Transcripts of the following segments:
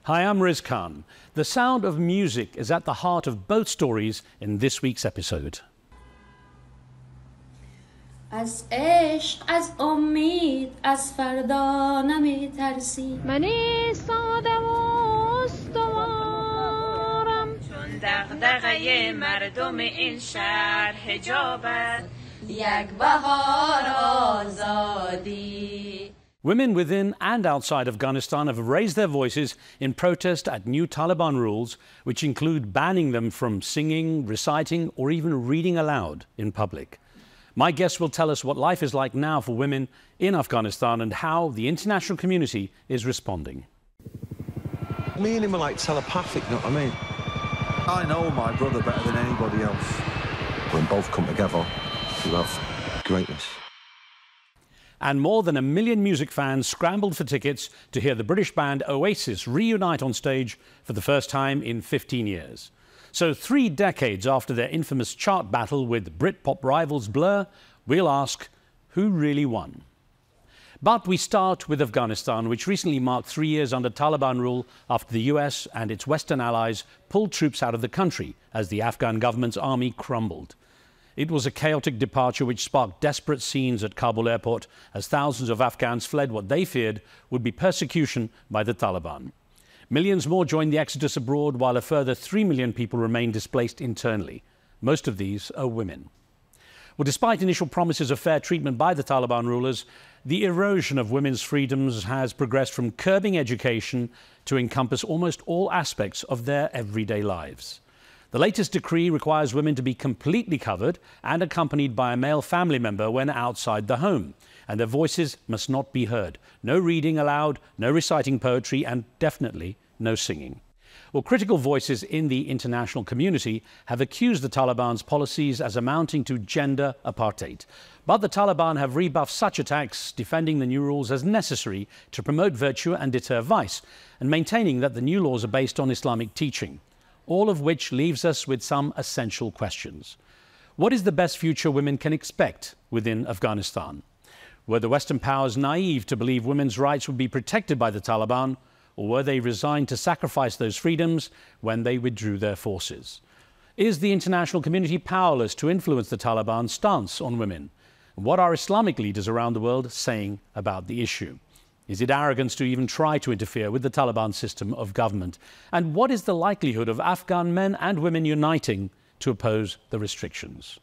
Hi, I'm Riz Khan. The sound of music is at the heart of both stories in this week's episode. از عشق از امید از فردا نمیترسی من ایستاده و استوارم چون دغدغه مردم این شهر حجابت یک بهار آزادی. Women within and outside Afghanistan have raised their voices in protest at new Taliban rules, which include banning them from singing, reciting, or even reading aloud in public. My guest will tell us what life is like now for women in Afghanistan and how the international community is responding. Me and him are like telepathic, you know what I mean? I know my brother better than anybody else. When both come together, we have greatness. And more than 1 million music fans scrambled for tickets to hear the British band Oasis reunite on stage for the first time in 15 years. So 3 decades after their infamous chart battle with Britpop rivals Blur, we'll ask, who really won? But we start with Afghanistan, which recently marked 3 years under Taliban rule after the US and its Western allies pulled troops out of the country as the Afghan government's army crumbled. It was a chaotic departure which sparked desperate scenes at Kabul airport as thousands of Afghans fled what they feared would be persecution by the Taliban. Millions more joined the exodus abroad, while a further 3 million people remain displaced internally. Most of these are women. Well, despite initial promises of fair treatment by the Taliban rulers, the erosion of women's freedoms has progressed from curbing education to encompass almost all aspects of their everyday lives. The latest decree requires women to be completely covered and accompanied by a male family member when outside the home, and their voices must not be heard. No reading allowed, no reciting poetry, and definitely no singing. Well, critical voices in the international community have accused the Taliban's policies as amounting to gender apartheid. But the Taliban have rebuffed such attacks, defending the new rules as necessary to promote virtue and deter vice, and maintaining that the new laws are based on Islamic teaching. All of which leaves us with some essential questions. What is the best future women can expect within Afghanistan? Were the Western powers naive to believe women's rights would be protected by the Taliban, or were they resigned to sacrifice those freedoms when they withdrew their forces? Is the international community powerless to influence the Taliban's stance on women? What are Islamic leaders around the world saying about the issue? Is it arrogance to even try to interfere with the Taliban system of government? And what is the likelihood of Afghan men and women uniting to oppose the restrictions?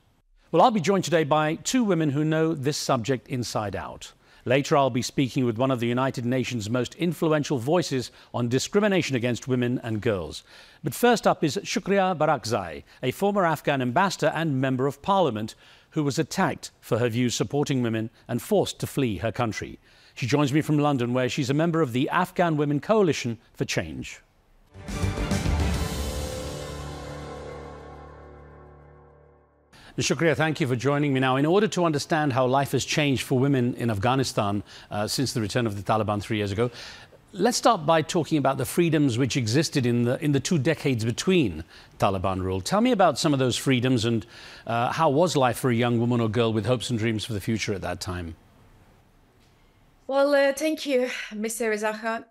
Well, I'll be joined today by 2 women who know this subject inside out. Later, I'll be speaking with one of the United Nations' most influential voices on discrimination against women and girls. But first up is Shukriya Barakzai, a former Afghan ambassador and member of parliament who was attacked for her views supporting women and forced to flee her country. She joins me from London, where she's a member of the Afghan Women Coalition for Change. Shukriya, thank you for joining me now. In order to understand how life has changed for women in Afghanistan since the return of the Taliban 3 years ago, let's start by talking about the freedoms which existed in the 2 decades between Taliban rule. Tell me about some of those freedoms and how was life for a young woman or girl with hopes and dreams for the future at that time? Well, thank you, Mr. Riz Khan.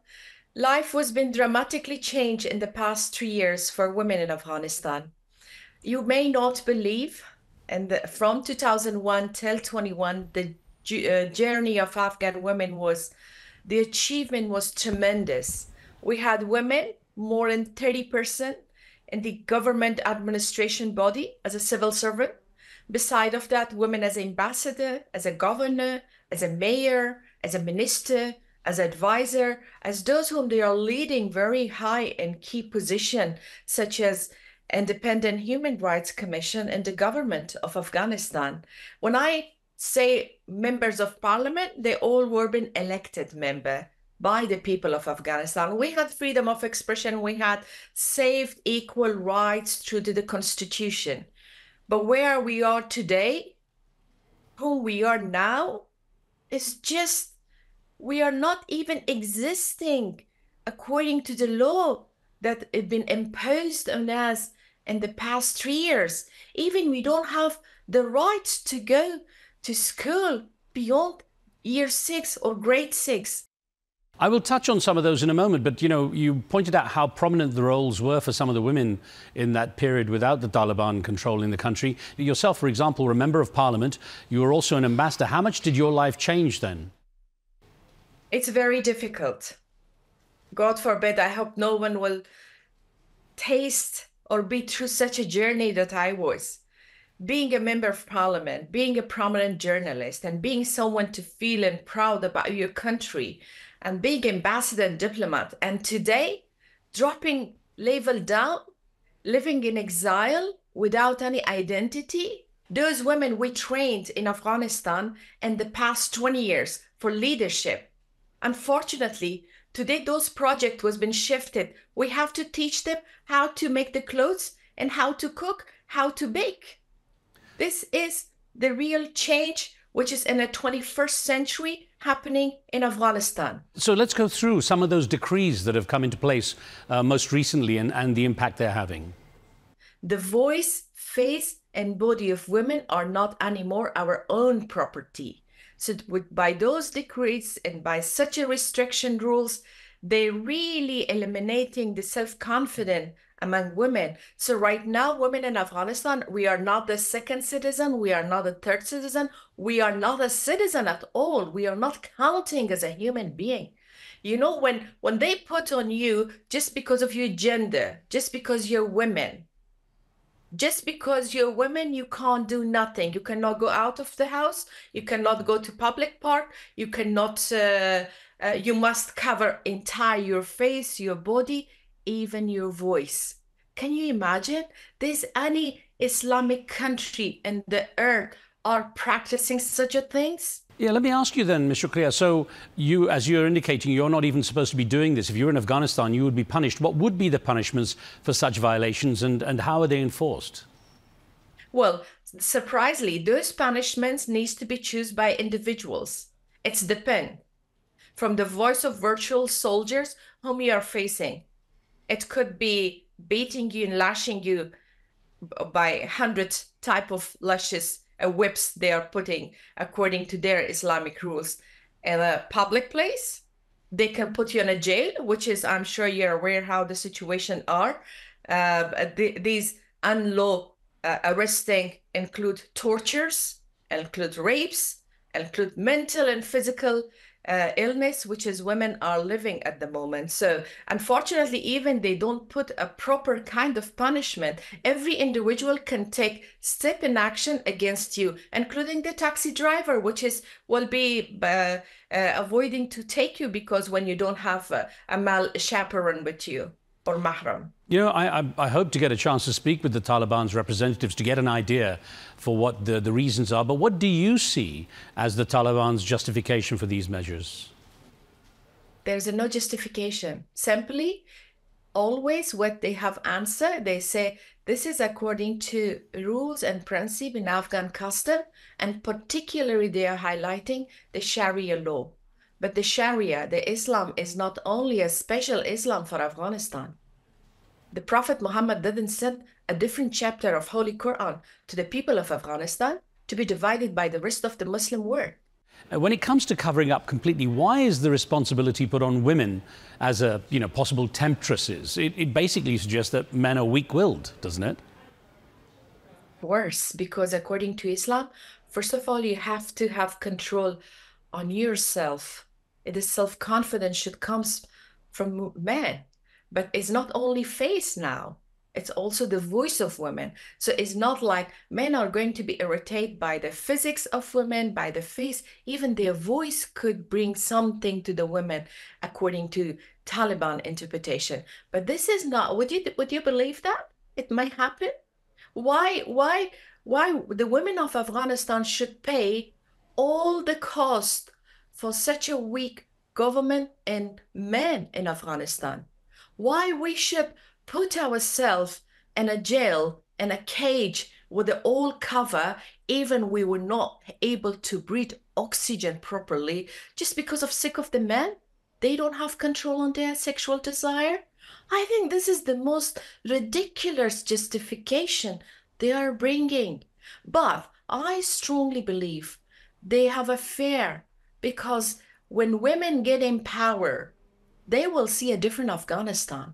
Life has been dramatically changed in the past 3 years for women in Afghanistan. You may not believe, and from 2001 till 21, the journey of Afghan women the achievement was tremendous. We had women, more than 30% in the government administration body as a civil servant. Beside of that, women as ambassador, as a governor, as a mayor, as a minister, as advisor, as those whom they are leading very high and key position, such as Independent Human Rights Commission in the government of Afghanistan. When I say members of parliament, they all were been elected member by the people of Afghanistan. We had freedom of expression. We had saved equal rights through the constitution. But where we are today, who we are now, is just, we are not even existing according to the law that had been imposed on us in the past 3 years. Even we don't have the right to go to school beyond year 6 or grade 6. I will touch on some of those in a moment, but you pointed out how prominent the roles were for some of the women in that period without the Taliban controlling the country. Yourself, for example, were a member of parliament. You were also an ambassador. How much did your life change then? It's very difficult. God forbid, I hope no one will taste or be through such a journey that I was. Being a member of parliament, being a prominent journalist, and being someone to feel and proud about your country, and being ambassador and diplomat, and today dropping level down, living in exile without any identity. Those women we trained in Afghanistan in the past 20 years for leadership. Unfortunately, today those projects was been shifted. We have to teach them how to make the clothes and how to cook, how to bake. This is the real change which is in the 21st century happening in Afghanistan. So let's go through some of those decrees that have come into place most recently and the impact they're having. The voice, face, and body of women are not anymore our own property. So by those decrees and by such a restriction rules, they're really eliminating the self-confidence among women. So right now, women in Afghanistan, we are not the second citizen, we are not a third citizen, we are not a citizen at all. We are not counting as a human being. You know, when they put on you just because of your gender, just because you're women, you can't do nothing. You cannot go out of the house, you cannot go to public park, you cannot, you must cover entire your face, your body, even your voice. Can you imagine? There's any Islamic country in the earth are practicing such a things? Yeah, let me ask you then, Ms. Shukriya, so you, as you're indicating, you're not even supposed to be doing this. If you're in Afghanistan, you would be punished. What would be the punishments for such violations and how are they enforced? Well, surprisingly, those punishments needs to be chosen by individuals. It's depend from the voice of virtual soldiers whom you are facing. It could be beating you and lashing you by 100 type of lashes, whips they are putting according to their Islamic rules. In a public place, they can put you in a jail, which is, I'm sure you're aware how the situation are. These unlaw arresting include tortures, include rapes, include mental and physical illness, which is women are living at the moment. So unfortunately, even they don't put a proper kind of punishment. Every individual can take step in action against you, including the taxi driver, which will be avoiding to take you because when you don't have a male chaperone with you or mahram. You know, I hope to get a chance to speak with the Taliban's representatives to get an idea for what the reasons are. But what do you see as the Taliban's justification for these measures? There's no justification. Simply, always what they have answered, they say, this is according to rules and principle in Afghan custom, and particularly they are highlighting the Sharia law. But the Sharia, the Islam, is not only a special Islam for Afghanistan. The Prophet Muhammad didn't send a different chapter of Holy Quran to the people of Afghanistan to be divided by the rest of the Muslim world. When it comes to covering up completely, why is the responsibility put on women as possible temptresses? It basically suggests that men are weak-willed, doesn't it? Worse, because according to Islam, first of all, you have to have control on yourself. The self-confidence should come from men. But it's not only face now, it's also the voice of women. So it's not like men are going to be irritated by the physics of women, by the face. Even their voice could bring something to the women, according to Taliban interpretation. But this is not, would you believe that? It might happen? Why the women of Afghanistan should pay all the cost for such a weak government and men in Afghanistan? Why we should put ourselves in a jail, in a cage with the all cover, even we were not able to breathe oxygen properly, just because of sick of the men? They don't have control on their sexual desire? I think this is the most ridiculous justification they are bringing. But I strongly believe they have a fear, because when women get in power, they will see a different Afghanistan.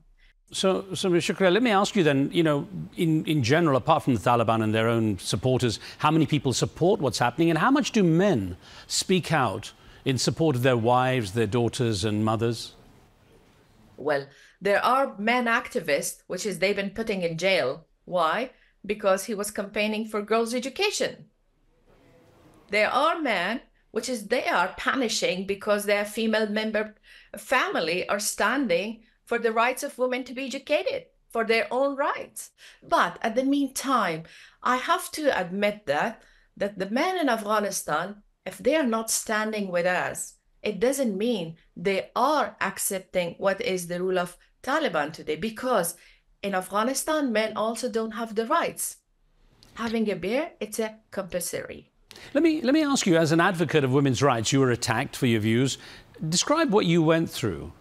So Ms. Shukriya, let me ask you then, in general, apart from the Taliban and their own supporters, how many people support what's happening, and how much do men speak out in support of their wives, their daughters and mothers? Well, there are men activists, which is they've been putting in jail. Why? Because he was campaigning for girls' education. There are men, which is they are punishing because their female member family are standing for the rights of women to be educated, for their own rights. But at the meantime, I have to admit that the men in Afghanistan, if they are not standing with us, it doesn't mean they are accepting what is the rule of Taliban today, because in Afghanistan, men also don't have the rights. Having a bear, it's a compulsory. Let me ask you, as an advocate of women's rights, you were attacked for your views. Describe what you went through.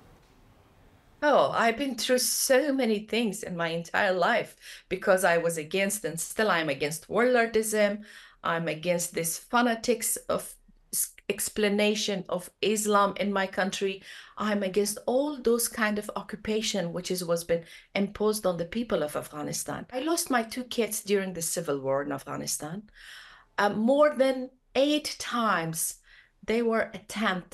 Oh, I've been through so many things in my entire life because I was against, and still I'm against warlordism. I'm against this fanatics of explanation of Islam in my country. I'm against all those kind of occupation which was been imposed on the people of Afghanistan. I lost my 2 kids during the civil war in Afghanistan. More than 8 times they were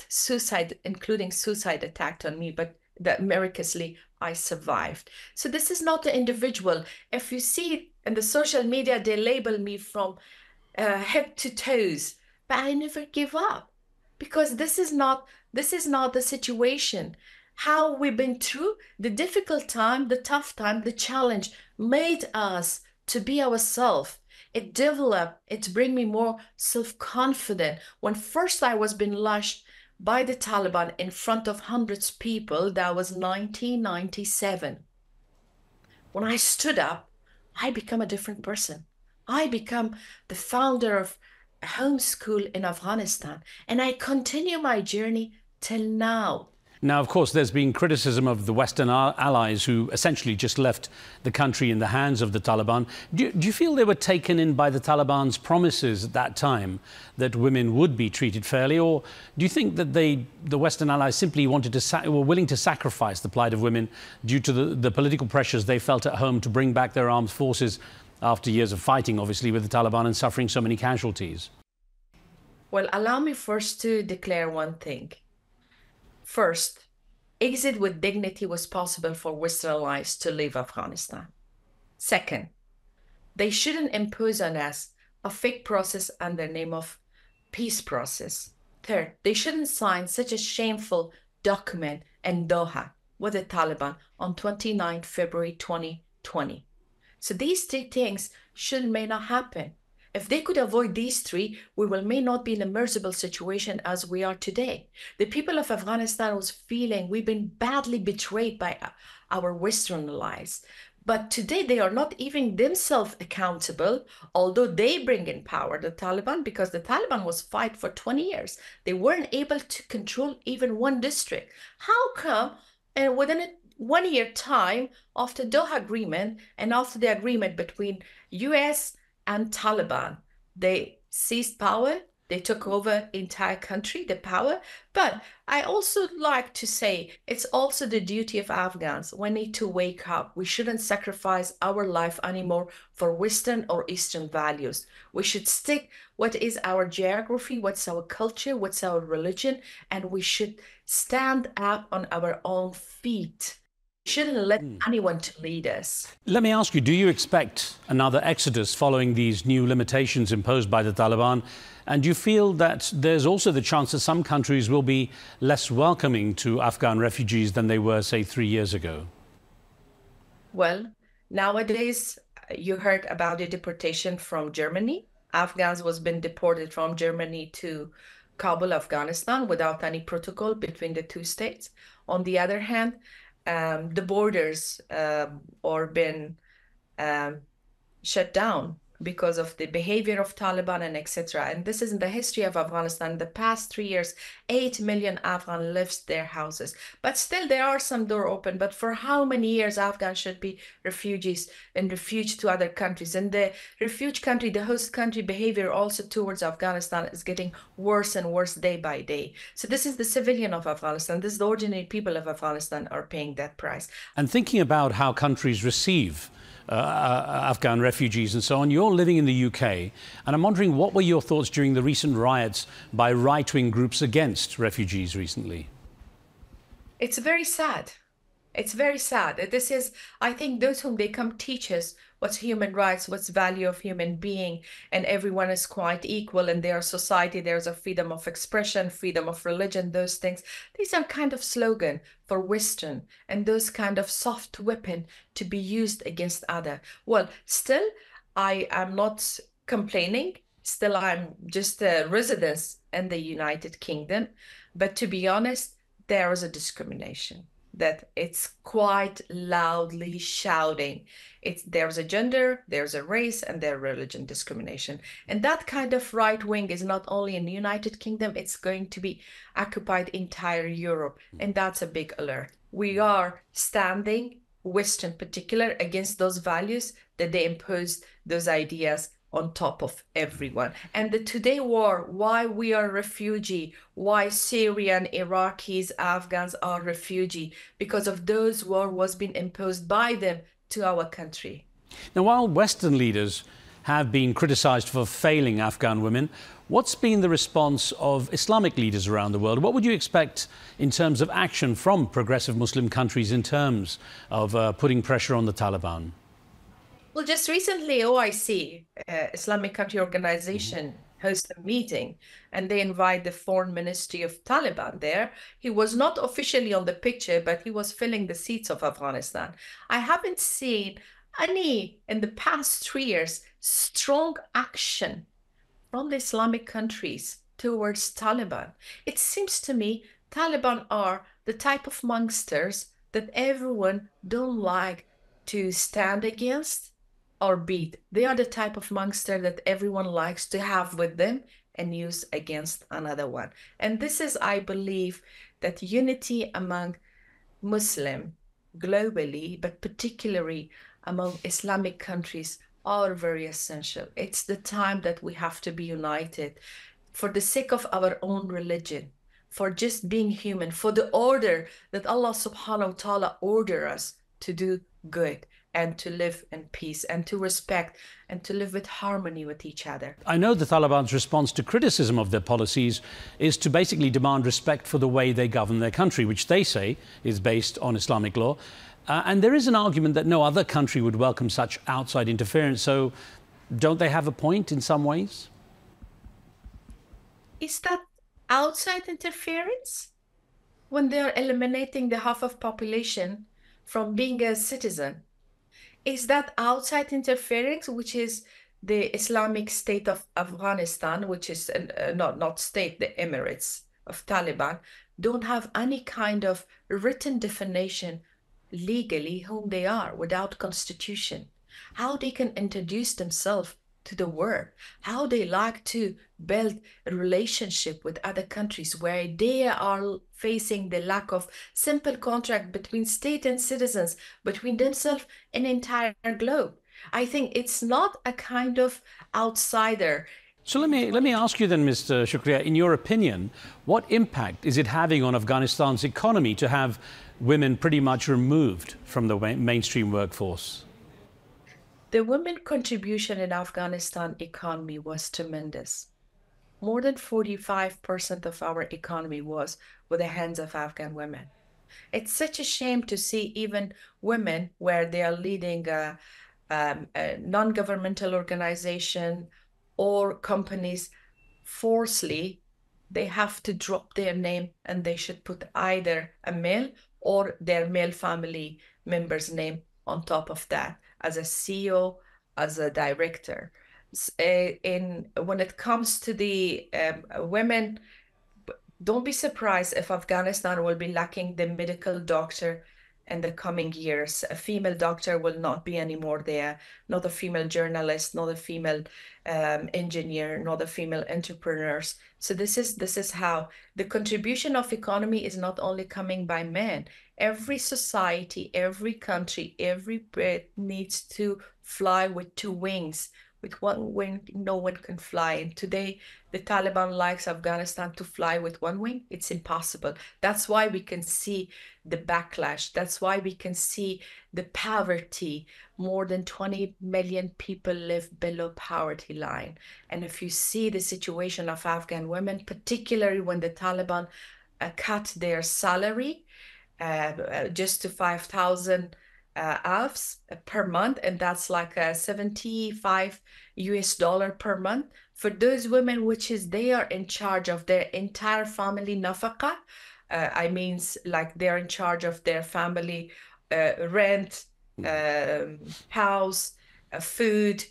suicide, including suicide attacked on me, but that miraculously I survived. So this is not the individual. If you see in the social media, they label me from head to toes, but I never give up, because this is not the situation. How we've been through the difficult time, the tough time, the challenge made us to be ourselves. It developed, it bring me more self-confident. When first I was being lashed by the Taliban in front of hundreds of people, that was 1997. When I stood up, I become a different person. I become the founder of a homeschool in Afghanistan, and I continue my journey till now. Now, of course, there's been criticism of the Western allies who essentially just left the country in the hands of the Taliban. Do you feel they were taken in by the Taliban's promises at that time that women would be treated fairly? Or do you think that the Western allies simply were willing to sacrifice the plight of women due to the political pressures they felt at home to bring back their armed forces after years of fighting, obviously, with the Taliban and suffering so many casualties? Well, allow me first to declare one thing. First, exit with dignity was possible for Western allies to leave Afghanistan. Second, they shouldn't impose on us a fake process under the name of peace process. Third, they shouldn't sign such a shameful document in Doha with the Taliban on 29 February 2020. So these 3 things may not happen. If they could avoid these 3, we may not be in a miserable situation as we are today. The people of Afghanistan was feeling we've been badly betrayed by our Western allies. But today they are not even themselves accountable, although they bring in power the Taliban, because the Taliban was fight for 20 years. They weren't able to control even one district. How come within a 1 year time after Doha agreement and after the agreement between US and Taliban, they seized power, they took over the entire country, the power? But I also like to say it's also the duty of Afghans. We need to wake up. We shouldn't sacrifice our life anymore for Western or Eastern values. We should stick what is our geography, what's our culture, what's our religion, and we should stand up on our own feet. Shouldn't let anyone to lead us. Let me ask you, do you expect another exodus following these new limitations imposed by the Taliban? And do you feel that there's also the chance that some countries will be less welcoming to Afghan refugees than they were, say, 3 years ago? Well, nowadays, you heard about the deportation from Germany. Afghans was been deported from Germany to Kabul, Afghanistan, without any protocol between the 2 states. On the other hand, the borders are been shut down because of the behavior of Taliban and etc. And this is in the history of Afghanistan. In the past 3 years, 8 million Afghans left their houses. But still, there are some doors open. But for how many years Afghans should be refugees and refuge to other countries? And the refuge country, the host country behavior also towards Afghanistan is getting worse and worse day by day. So this is the civilian of Afghanistan. This is the ordinary people of Afghanistan are paying that price. And thinking about how countries receive Afghan refugees and so on, you're living in the UK, and I'm wondering, what were your thoughts during the recent riots by right-wing groups against refugees recently? It's very sad. It's very sad. This is, I think, those whom they come teach us what's human rights, what's value of human being, and everyone is quite equal in their society. There's a freedom of expression, freedom of religion, those things. These are kind of slogan for Western and those kind of soft weapon to be used against other. Well, still, I am not complaining. Still, I'm just a resident in the United Kingdom. But to be honest, there is a discrimination that it's quite loudly shouting. There's a gender, there's a race, and there's religion discrimination. And that kind of right wing is not only in the United Kingdom, it's going to be occupied entire Europe. And that's a big alert. We are standing, West in particular, against those values that they imposed those ideas on top of everyone. And the today war, why we are refugee, why Syrian, Iraqis, Afghans are refugee, because of those war was being imposed by them to our country. Now, while Western leaders have been criticized for failing Afghan women, what's been the response of Islamic leaders around the world? What would you expect in terms of action from progressive Muslim countries in terms of putting pressure on the Taliban? Well, just recently, OIC, Islamic Country Organization, hosted a meeting, and they invite the foreign ministry of Taliban there. He was not officially on the picture, but he was filling the seats of Afghanistan. I haven't seen any, in the past 3 years, strong action from the Islamic countries towards Taliban. It seems to me Taliban are the type of monsters that everyone don't like to stand against or beat. They are the type of monster that everyone likes to have with them and use against another one. And this is, I believe, that unity among Muslim globally, but particularly among Islamic countries, are very essential. It's the time that we have to be united for the sake of our own religion, for just being human, for the order that Allah subhanahu wa ta'ala order us to do good and to live in peace and to respect and to live with harmony with each other. I know the Taliban's response to criticism of their policies is to basically demand respect for the way they govern their country, which they say is based on Islamic law. And there is an argument that no other country would welcome such outside interference. So don't they have a point in some ways? Is that outside interference? When they are eliminating the half of population from being a citizen, is that outside interference, which is the Islamic State of Afghanistan, which is not state, the Emirates of Taliban, don't have any kind of written definition legally whom they are without constitution, how they can introduce themselves to the world, how they like to build a relationship with other countries where they are facing the lack of simple contract between state and citizens, between themselves and entire globe. I think it's not a kind of outsider. So let me ask you then, Mr. Shukriya, in your opinion, what impact is it having on Afghanistan's economy to have women pretty much removed from the mainstream workforce? The women contribution in Afghanistan economy was tremendous. More than 45% of our economy was with the hands of Afghan women. It's such a shame to see even women where they are leading a non-governmental organization or companies, forcefully, they have to drop their name and they should put either a male or their male family member's name on top of that, as a CEO, as a director. When it comes to the women, don't be surprised if Afghanistan will be lacking the medical doctor in the coming years. A female doctor will not be anymore there, not a female journalist, not a female engineer, not a female entrepreneurs. So this is how the contribution of economy is not only coming by men. Every society, every country, every bird needs to fly with two wings. With one wing, no one can fly. And today, the Taliban likes Afghanistan to fly with one wing. It's impossible. That's why we can see the backlash. That's why we can see the poverty. More than 20 million people live below poverty line. And if you see the situation of Afghan women, particularly when the Taliban cut their salary just to 5,000 AFs per month, and that's like $75 per month for those women, which is they are in charge of their entire family nafaka. I mean, like they're in charge of their family rent, house, food,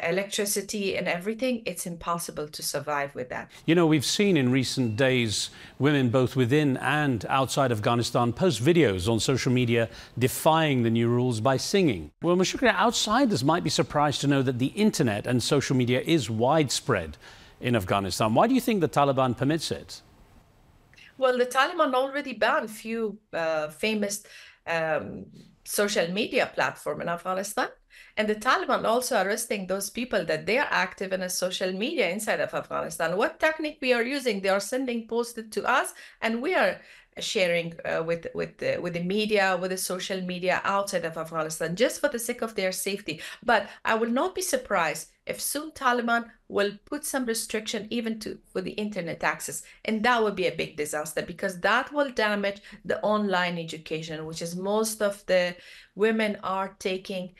electricity and everything. It's impossible to survive with that. You know, we've seen in recent days women both within and outside Afghanistan post videos on social media defying the new rules by singing. Well, Shukriya, outsiders might be surprised to know that the internet and social media is widespread in Afghanistan. Why do you think the Taliban permits it? Well, the Taliban already banned few famous social media platforms in Afghanistan. And the Taliban also arresting those people that they are active in a social media inside of Afghanistan. What technique we are using? They are sending posted to us, and we are sharing with the media, with the social media outside of Afghanistan, just for the sake of their safety. But I will not be surprised if soon Taliban will put some restriction even for the internet access, and that would be a big disaster because that will damage the online education, which is most of the women are taking.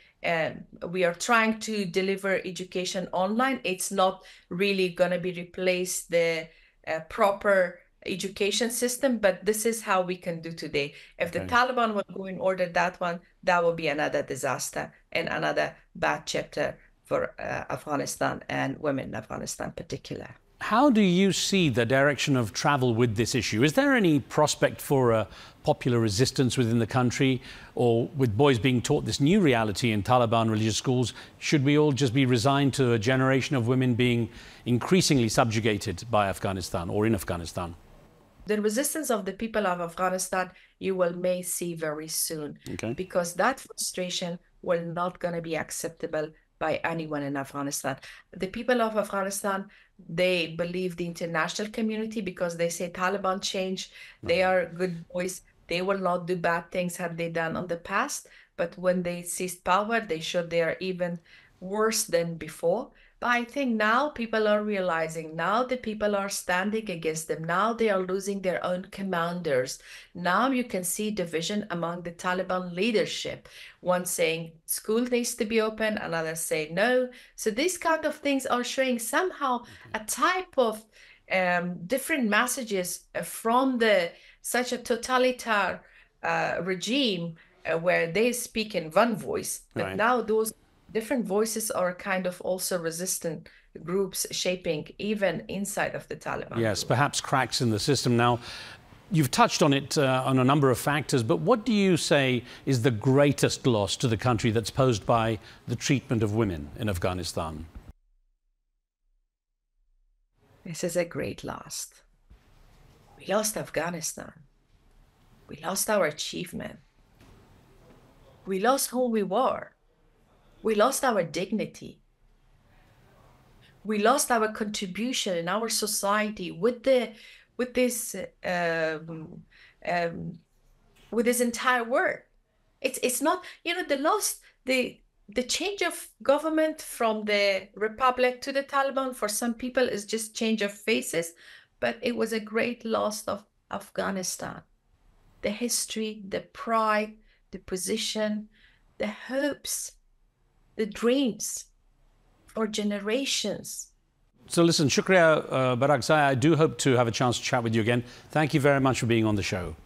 We are trying to deliver education online. It's not really going to be replace the proper education system, but this is how we can do today. If the Taliban will go and order that one, that will be another disaster and another bad chapter for Afghanistan and women in Afghanistan in particular. How do you see the direction of travel with this issue? Is there any prospect for a popular resistance within the country, or with boys being taught this new reality in Taliban religious schools, should we all just be resigned to a generation of women being increasingly subjugated by Afghanistan or in Afghanistan? The resistance of the people of Afghanistan, you may see very soon, because that frustration will not going to be acceptable by anyone in Afghanistan. The people of Afghanistan, they believe the international community because they say Taliban changed. They are good boys. They will not do bad things have they done in the past. But when they seized power, they showed they are even worse than before. But I think now people are realizing, now the people are standing against them. Now they are losing their own commanders. Now you can see division among the Taliban leadership. One saying school needs to be open, another saying no. So these kind of things are showing somehow a type of different messages from such a totalitarian regime where they speak in one voice. But now those different voices are kind of also resistant groups shaping even inside of the Taliban. Yes, perhaps cracks in the system. Now, you've touched on it on a number of factors, but what do you say is the greatest loss to the country that's posed by the treatment of women in Afghanistan? This is a great loss. We lost Afghanistan. We lost our achievement. We lost who we were. We lost our dignity. We lost our contribution in our society with this entire world. It's not, the change of government from the republic to the Taliban for some people is just change of faces, but it was a great loss of Afghanistan. The history, the pride, the position, the hopes, the dreams for generations. So listen, Shukriya Barakzai, I do hope to have a chance to chat with you again. Thank you very much for being on the show.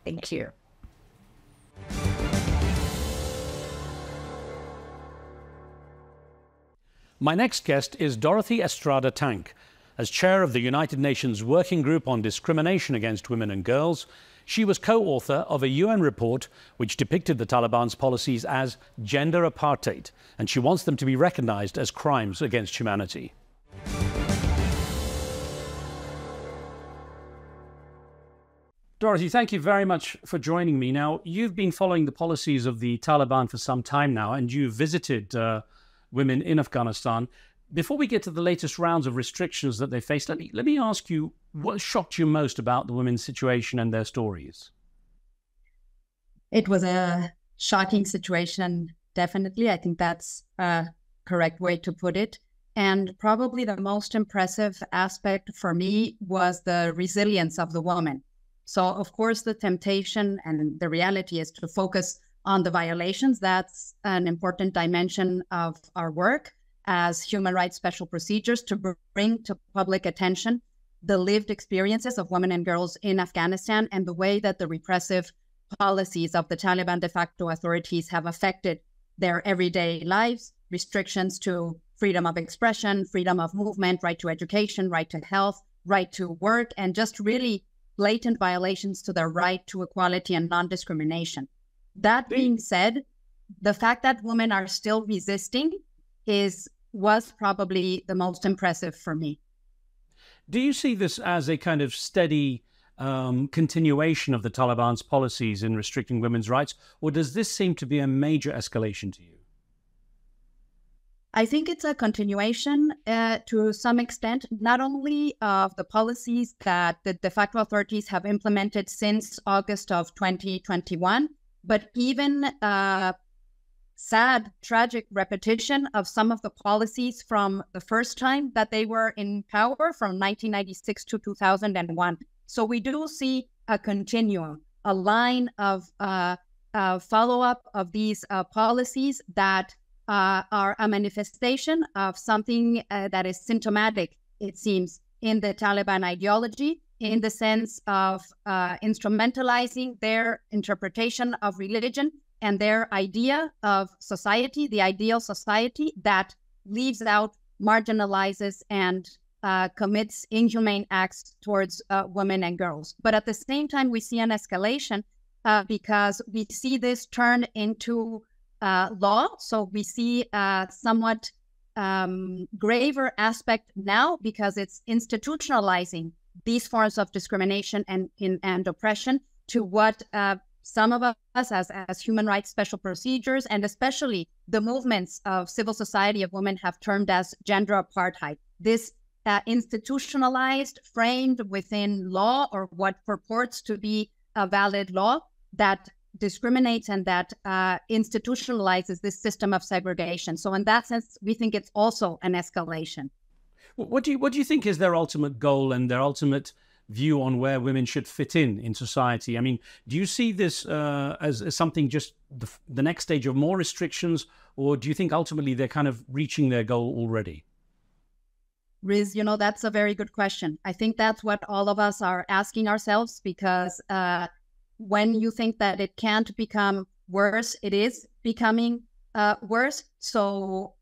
Thank you. My next guest is Dorothy Estrada Tank. As chair of the United Nations Working Group on Discrimination Against Women and Girls, She was co-author of a UN report which depicted the Taliban's policies as gender apartheid, and she wants them to be recognized as crimes against humanity. Dorothy, thank you very much for joining me. Now, you've been following the policies of the Taliban for some time now, and you've visited women in Afghanistan. Before we get to the latest rounds of restrictions that they faced, let me ask you, what shocked you most about the women's situation and their stories? It was a shocking situation, definitely. I think that's a correct way to put it. And probably the most impressive aspect for me was the resilience of the woman. So, of course, the temptation and the reality is to focus on the violations. That's an important dimension of our work as human rights special procedures, to bring to public attention the lived experiences of women and girls in Afghanistan and the way that the repressive policies of the Taliban de facto authorities have affected their everyday lives, restrictions to freedom of expression, freedom of movement, right to education, right to health, right to work, and just really blatant violations to their right to equality and non-discrimination. That being said, the fact that women are still resisting was probably the most impressive for me. Do you see this as a kind of steady continuation of the Taliban's policies in restricting women's rights, or does this seem to be a major escalation to you? I think it's a continuation to some extent, not only of the policies that the de facto authorities have implemented since August of 2021, but even sad, tragic repetition of some of the policies from the first time that they were in power, from 1996 to 2001. So we do see a continuum, a line of follow-up of these policies that are a manifestation of something that is symptomatic, it seems, in the Taliban ideology, in the sense of instrumentalizing their interpretation of religion and their idea of society, the ideal society that leaves out, marginalizes, and commits inhumane acts towards women and girls. But at the same time, we see an escalation because we see this turn into law. So we see a somewhat graver aspect now because it's institutionalizing these forms of discrimination and oppression to what some of us as human rights special procedures, and especially the movements of civil society of women, have termed as gender apartheid. This institutionalized, framed within law, or what purports to be a valid law, that discriminates and that institutionalizes this system of segregation. So in that sense, we think it's also an escalation. What do you think is their ultimate goal and their ultimate view on where women should fit in society? I mean, do you see this as something just the next stage of more restrictions, or do you think ultimately they're kind of reaching their goal already? Riz, that's a very good question. I think that's what all of us are asking ourselves, because when you think that it can't become worse, it is becoming worse. So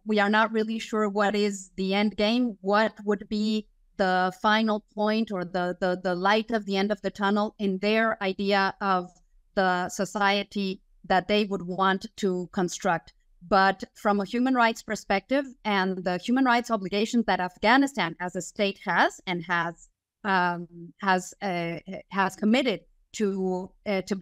we are not really sure what is the end game, what would be the final point or the light of the end of the tunnel in their idea of the society that they would want to construct. But from a human rights perspective and the human rights obligations that Afghanistan as a state has and has committed to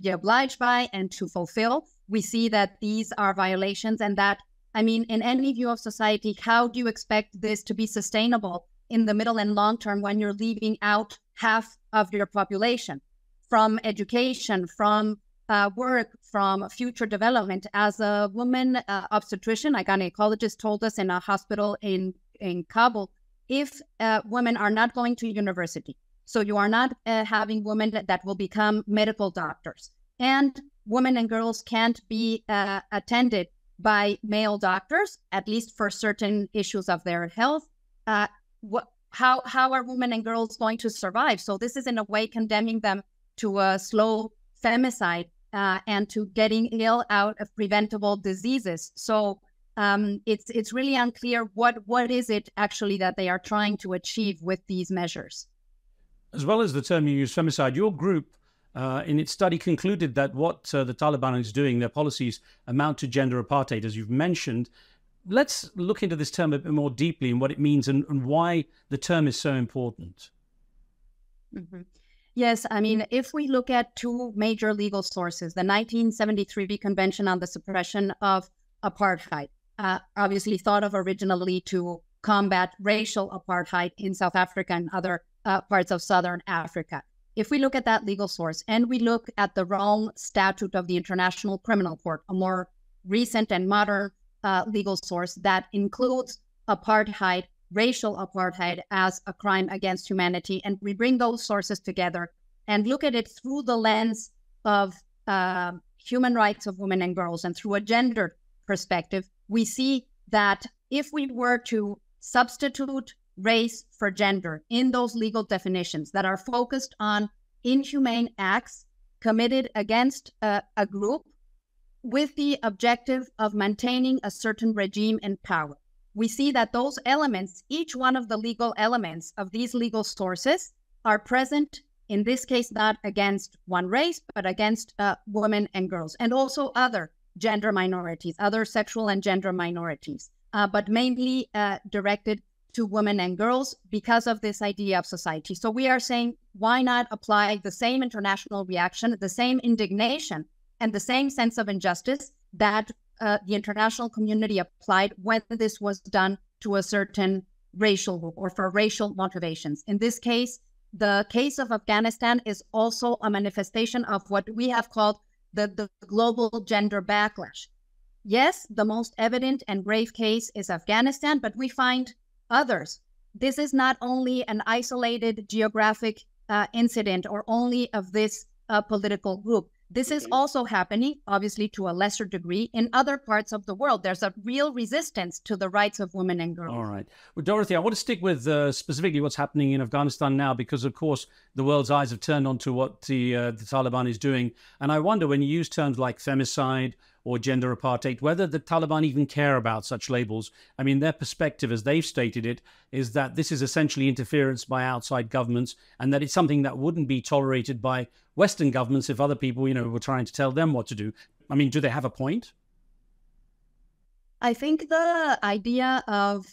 be obliged by and to fulfill, we see that these are violations, and that, I mean, in any view of society, how do you expect this to be sustainable in the middle and long term when you're leaving out half of your population from education, from work, from future development? As a woman obstetrician, a gynecologist told us in a hospital in Kabul, if women are not going to university, so you are not having women that will become medical doctors, and women and girls can't be attended by male doctors, at least for certain issues of their health, how are women and girls going to survive? So this is in a way condemning them to a slow femicide and to getting ill out of preventable diseases. So it's really unclear what is it actually that they are trying to achieve with these measures. As well as the term you use, femicide, your group in its study concluded that what the Taliban is doing, their policies amount to gender apartheid, as you've mentioned. Let's look into this term a bit more deeply and what it means and why the term is so important. Mm-hmm. Yes, I mean, if we look at two major legal sources, the 1973 Convention on the Suppression of Apartheid, obviously thought of originally to combat racial apartheid in South Africa and other parts of Southern Africa. If we look at that legal source and we look at the Rome Statute of the International Criminal Court, a more recent and modern legal source that includes apartheid, racial apartheid as a crime against humanity, and we bring those sources together and look at it through the lens of human rights of women and girls and through a gender perspective, we see that if we were to substitute race for gender in those legal definitions that are focused on inhumane acts committed against a group with the objective of maintaining a certain regime in power, we see that those elements, each one of the legal elements of these legal sources, are present, in this case, not against one race, but against women and girls, and also other gender minorities, other sexual and gender minorities, but mainly directed to women and girls because of this idea of society. So we are saying, why not apply the same international reaction, the same indignation, and the same sense of injustice that the international community applied when this was done to a certain racial group or for racial motivations. In this case, the case of Afghanistan is also a manifestation of what we have called the global gender backlash. Yes, the most evident and grave case is Afghanistan, but we find others. This is not only an isolated geographic incident or only of this political group. This is also happening, obviously, to a lesser degree in other parts of the world. There's a real resistance to the rights of women and girls. All right. Well, Dorothy, I want to stick with specifically what's happening in Afghanistan now, because, of course, the world's eyes have turned onto what the Taliban is doing. And I wonder, when you use terms like femicide or gender apartheid, whether the Taliban even care about such labels. I mean, their perspective, as they've stated it, is that this is essentially interference by outside governments and that it's something that wouldn't be tolerated by Western governments if other people, were trying to tell them what to do. I mean, do they have a point? I think the idea of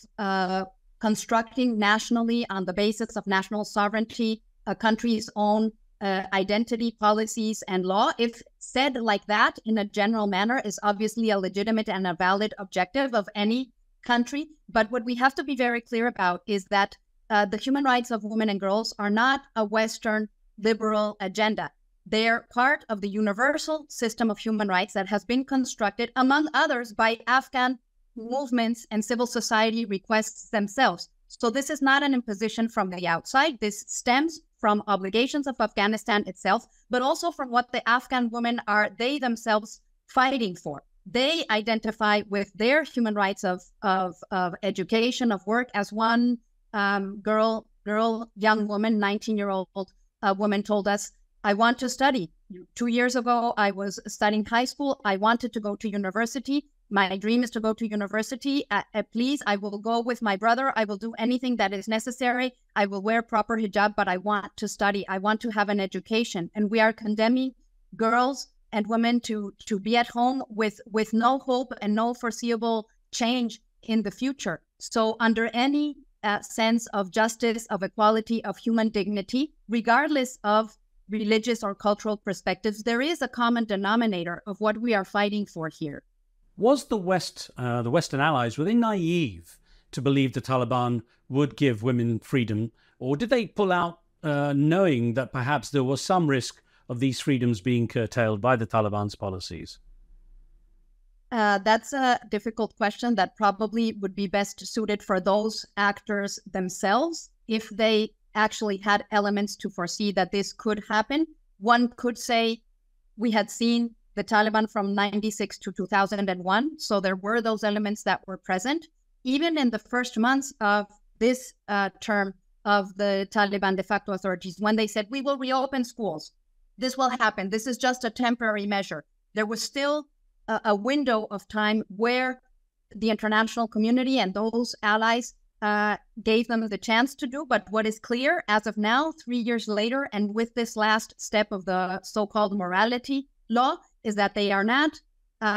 constructing nationally on the basis of national sovereignty, a country's own identity, policies, and law, if said like that in a general manner, is obviously a legitimate and a valid objective of any country. But what we have to be very clear about is that the human rights of women and girls are not a Western liberal agenda. They're part of the universal system of human rights that has been constructed, among others, by Afghan movements and civil society requests themselves. So this is not an imposition from the outside. This stems from obligations of Afghanistan itself, but also from what the Afghan women are they themselves fighting for. They identify with their human rights of education, of work, as one young woman, 19-year-old woman told us, I want to study. 2 years ago, I was studying high school. I wanted to go to university. My dream is to go to university. Please, I will go with my brother. I will do anything that is necessary. I will wear proper hijab, but I want to study. I want to have an education. And we are condemning girls and women to be at home with no hope and no foreseeable change in the future. So under any sense of justice, of equality, of human dignity, regardless of religious or cultural perspectives, there is a common denominator of what we are fighting for here. Was the West, the Western allies, were they naive to believe the Taliban would give women freedom, or did they pull out knowing that perhaps there was some risk of these freedoms being curtailed by the Taliban's policies? That's a difficult question that probably would be best suited for those actors themselves. If they actually had elements to foresee that this could happen, one could say we had seen the Taliban from 96 to 2001. So there were those elements that were present. Even in the first months of this term of the Taliban de facto authorities, when they said, we will reopen schools, this will happen, this is just a temporary measure, there was still a window of time where the international community and those allies gave them the chance to do. But what is clear as of now, 3 years later, and with this last step of the so-called morality law, is that they are not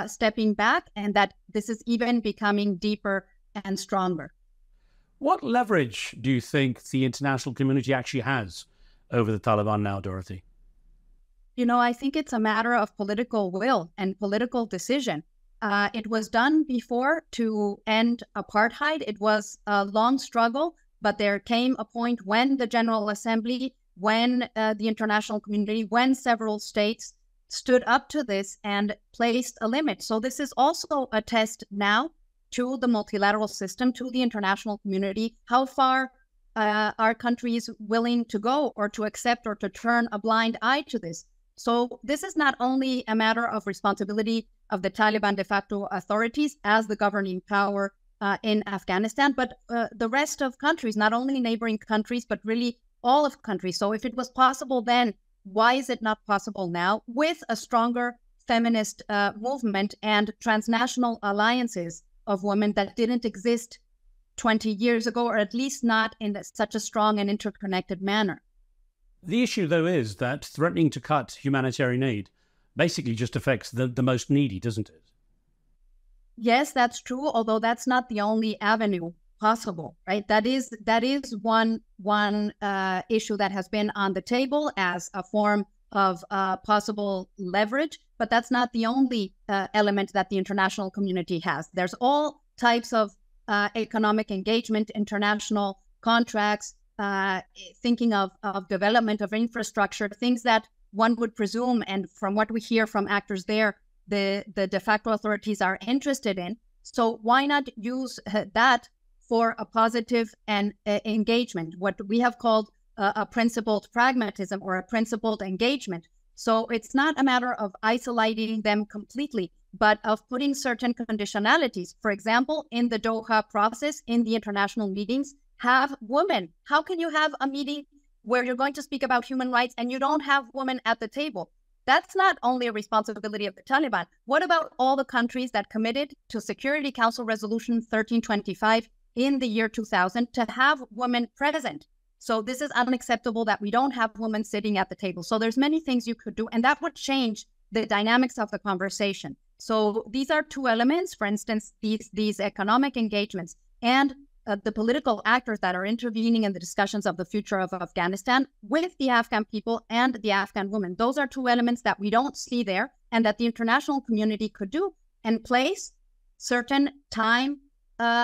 stepping back, and that this is even becoming deeper and stronger. What leverage do you think the international community actually has over the Taliban now, Dorothy? You know, I think it's a matter of political will and political decision. It was done before to end apartheid. It was a long struggle, but there came a point when the General Assembly, when the international community, when several states stood up to this and placed a limit. So this is also a test now to the multilateral system, to the international community. How far are countries willing to go, or to accept, or to turn a blind eye to this? So this is not only a matter of responsibility of the Taliban de facto authorities as the governing power in Afghanistan, but the rest of countries, not only neighboring countries, but really all of countries. So if it was possible then, why is it not possible now with a stronger feminist movement and transnational alliances of women that didn't exist 20 years ago, or at least not in such a strong and interconnected manner? The issue, though, is that threatening to cut humanitarian aid basically just affects the most needy, doesn't it? Yes, that's true, although that's not the only avenue possible, right? That is one issue that has been on the table as a form of possible leverage, but that's not the only element that the international community has. There's all types of economic engagement, international contracts, thinking of development of infrastructure, things that one would presume, and from what we hear from actors there, the de facto authorities are interested in. So why not use that for a positive and engagement, what we have called a principled pragmatism or a principled engagement? So it's not a matter of isolating them completely, but of putting certain conditionalities. For example, in the Doha process, in the international meetings, have women. How can you have a meeting where you're going to speak about human rights and you don't have women at the table? That's not only a responsibility of the Taliban. What about all the countries that committed to Security Council Resolution 1325 in the year 2000 to have women present? So this is unacceptable that we don't have women sitting at the table. So there's many things you could do, and that would change the dynamics of the conversation. So these are two elements, for instance, these economic engagements and the political actors that are intervening in the discussions of the future of Afghanistan with the Afghan people and the Afghan women. Those are two elements that we don't see there, and that the international community could do and place certain time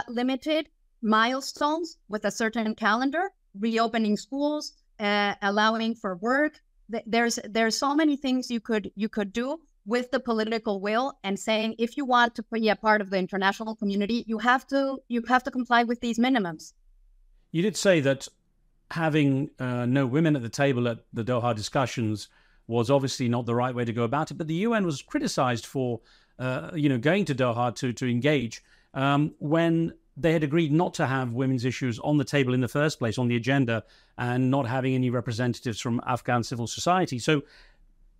limited milestones with a certain calendar, reopening schools, allowing for work. There's so many things you could do with the political will, and saying, if you want to be a part of the international community, you have to comply with these minimums. You did say that having no women at the table at the Doha discussions was obviously not the right way to go about it, but the UN was criticized for going to Doha to engage when they had agreed not to have women's issues on the table in the first place, on the agenda, and not having any representatives from Afghan civil society. So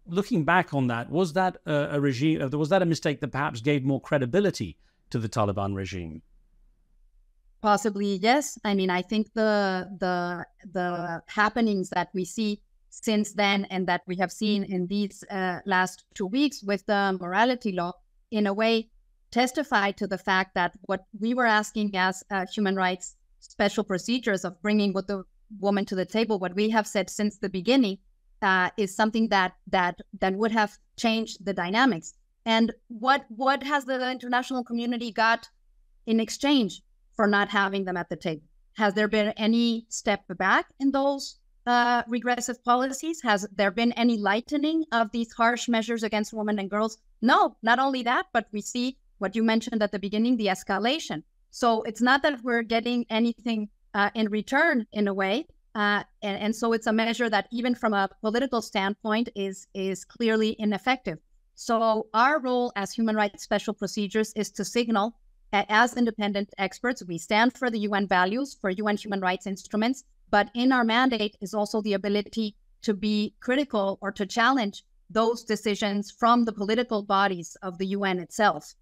looking back on that, was that was that a mistake that perhaps gave more credibility to the Taliban regime? Possibly, yes. I mean, I think the happenings that we see since then, and that we have seen in these last 2 weeks with the morality law, in a way testify to the fact that what we were asking as human rights special procedures of bringing with the woman to the table, what we have said since the beginning, is something that would have changed the dynamics. And what has the international community got in exchange for not having them at the table? Has there been any step back in those regressive policies? Has there been any lightening of these harsh measures against women and girls? No, not only that, but we see what you mentioned at the beginning, the escalation. So it's not that we're getting anything in return, in a way. And so it's a measure that, even from a political standpoint, is clearly ineffective. So our role as human rights special procedures is to signal, as independent experts, we stand for the UN values, for UN human rights instruments, but in our mandate is also the ability to be critical or to challenge those decisions from the political bodies of the UN itself.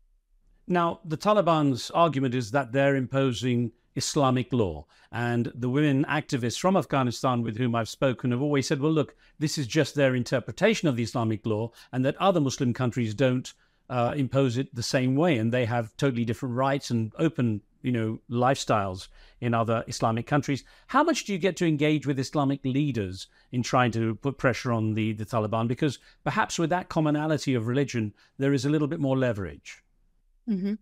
Now, the Taliban's argument is that they're imposing Islamic law. And the women activists from Afghanistan with whom I've spoken have always said, well, look, this is just their interpretation of the Islamic law, and that other Muslim countries don't impose it the same way, and they have totally different rights and open, lifestyles in other Islamic countries. How much do you get to engage with Islamic leaders in trying to put pressure on the Taliban? Because perhaps with that commonality of religion, there is a little bit more leverage. Mm-hmm.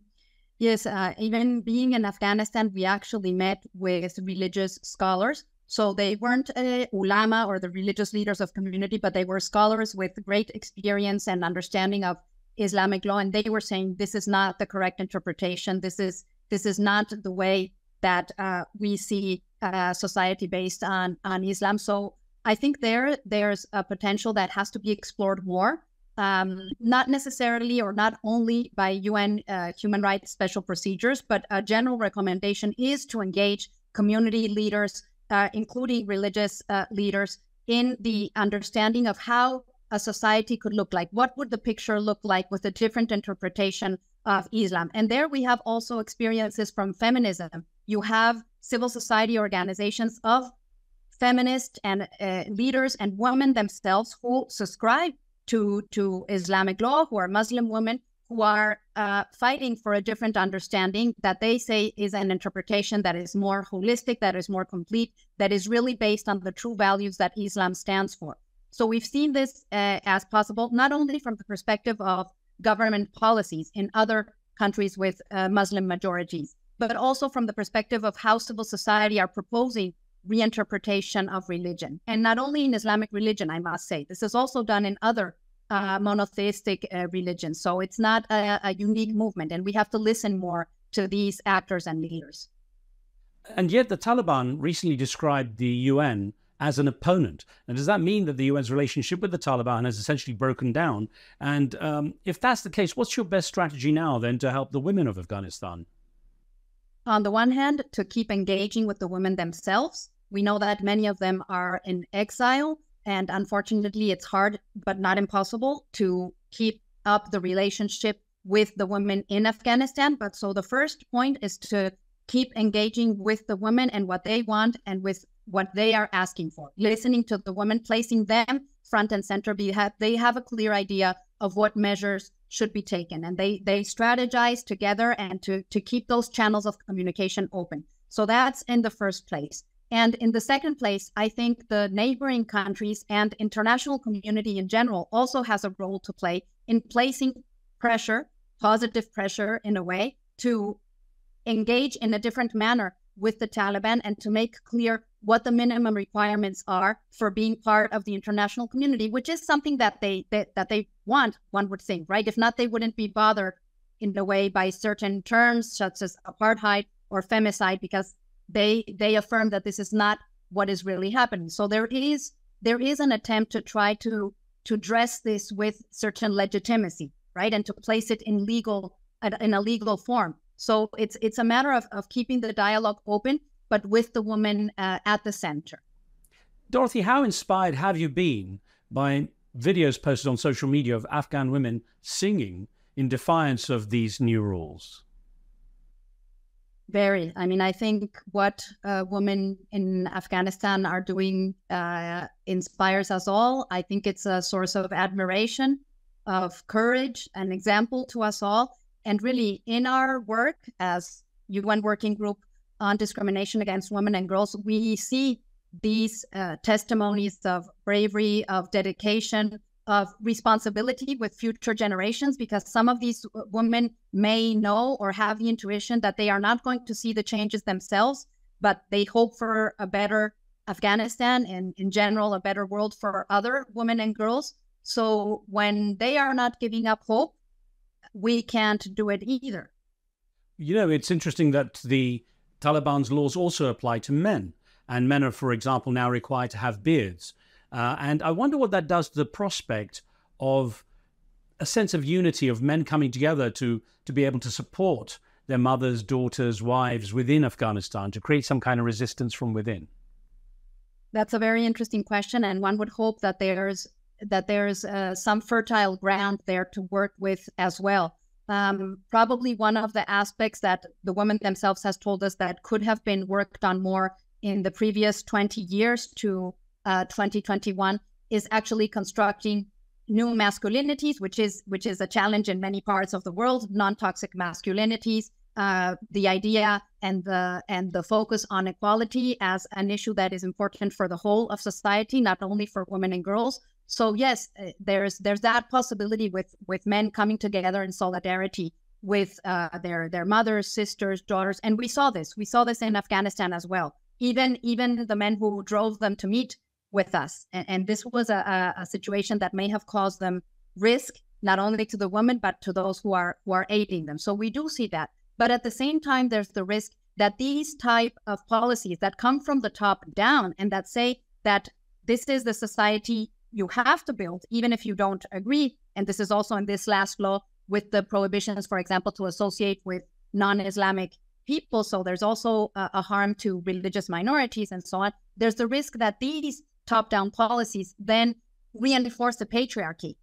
Yes, even being in Afghanistan, we actually met with religious scholars. So they weren't ulama or the religious leaders of community, but they were scholars with great experience and understanding of Islamic law. And they were saying, this is not the correct interpretation. This is not the way that we see society based on Islam. So I think there's a potential that has to be explored more. Not necessarily or not only by UN human rights special procedures, but a general recommendation is to engage community leaders, including religious leaders, in the understanding of how a society could look like. What would the picture look like with a different interpretation of Islam? And there we have also experiences from feminism. You have civil society organizations of feminists and leaders and women themselves who subscribe to Islamic law, who are Muslim women, who are fighting for a different understanding that they say is an interpretation that is more holistic, that is more complete, that is really based on the true values that Islam stands for. So we've seen this as possible, not only from the perspective of government policies in other countries with Muslim majorities, but also from the perspective of how civil society are proposing reinterpretation of religion. And not only in Islamic religion, I must say, this is also done in other monotheistic religions. So it's not a unique movement, and we have to listen more to these actors and leaders. And yet the Taliban recently described the UN as an opponent. And does that mean that the UN's relationship with the Taliban has essentially broken down? And if that's the case, what's your best strategy now then to help the women of Afghanistan? On the one hand, to keep engaging with the women themselves. We know that many of them are in exile, and unfortunately it's hard, but not impossible, to keep up the relationship with the women in Afghanistan. But so the first point is to keep engaging with the women and what they want and with what they are asking for, listening to the women, placing them front and center. They have a clear idea of what measures should be taken, and they strategize together and to keep those channels of communication open. So that's in the first place. And in the second place, I think the neighboring countries and international community in general also has a role to play in placing pressure, positive pressure in a way, to engage in a different manner with the Taliban and to make clear what the minimum requirements are for being part of the international community, which is something that they want, one would think, right? If not, they wouldn't be bothered in a way by certain terms such as apartheid or femicide, because they affirm that this is not what is really happening. So there is an attempt to try to dress this with certain legitimacy, right, and to place it in a legal form. So it's a matter of keeping the dialogue open, but with the woman at the center. Dorothy, how inspired have you been by videos posted on social media of Afghan women singing in defiance of these new rules? Very. I mean, I think what women in Afghanistan are doing inspires us all. I think it's a source of admiration, of courage, an example to us all. And really, in our work as UN Working Group on Discrimination Against Women and Girls, we see these testimonies of bravery, of dedication, of responsibility with future generations, because some of these women may know or have the intuition that they are not going to see the changes themselves, but they hope for a better Afghanistan and in general, a better world for other women and girls. So when they are not giving up hope, we can't do it either. You know, it's interesting that the Taliban's laws also apply to men, and men are, for example, now required to have beards. And I wonder what that does to the prospect of a sense of unity, of men coming together to be able to support their mothers, daughters, wives within Afghanistan, to create some kind of resistance from within. That's a very interesting question, and one would hope that there's some fertile ground there to work with as well. Probably one of the aspects that the women themselves has told us that could have been worked on more in the previous 20 years to 2021 is actually constructing new masculinities, which is a challenge in many parts of the world, non-toxic masculinities, the idea and the focus on equality as an issue that is important for the whole of society, not only for women and girls. So yes, there's that possibility with men coming together in solidarity with their mothers, sisters, daughters, and we saw this in Afghanistan as well. Even the men who drove them to meet with us, and this was a situation that may have caused them risk, not only to the women but to those who are aiding them. So we do see that, but at the same time, there's the risk that these type of policies that come from the top down and that say that this is the society you have to build, even if you don't agree. And this is also in this last law with the prohibitions, for example, to associate with non-Islamic people. So there's also a harm to religious minorities and so on. There's the risk that these top-down policies then reinforce the patriarchy,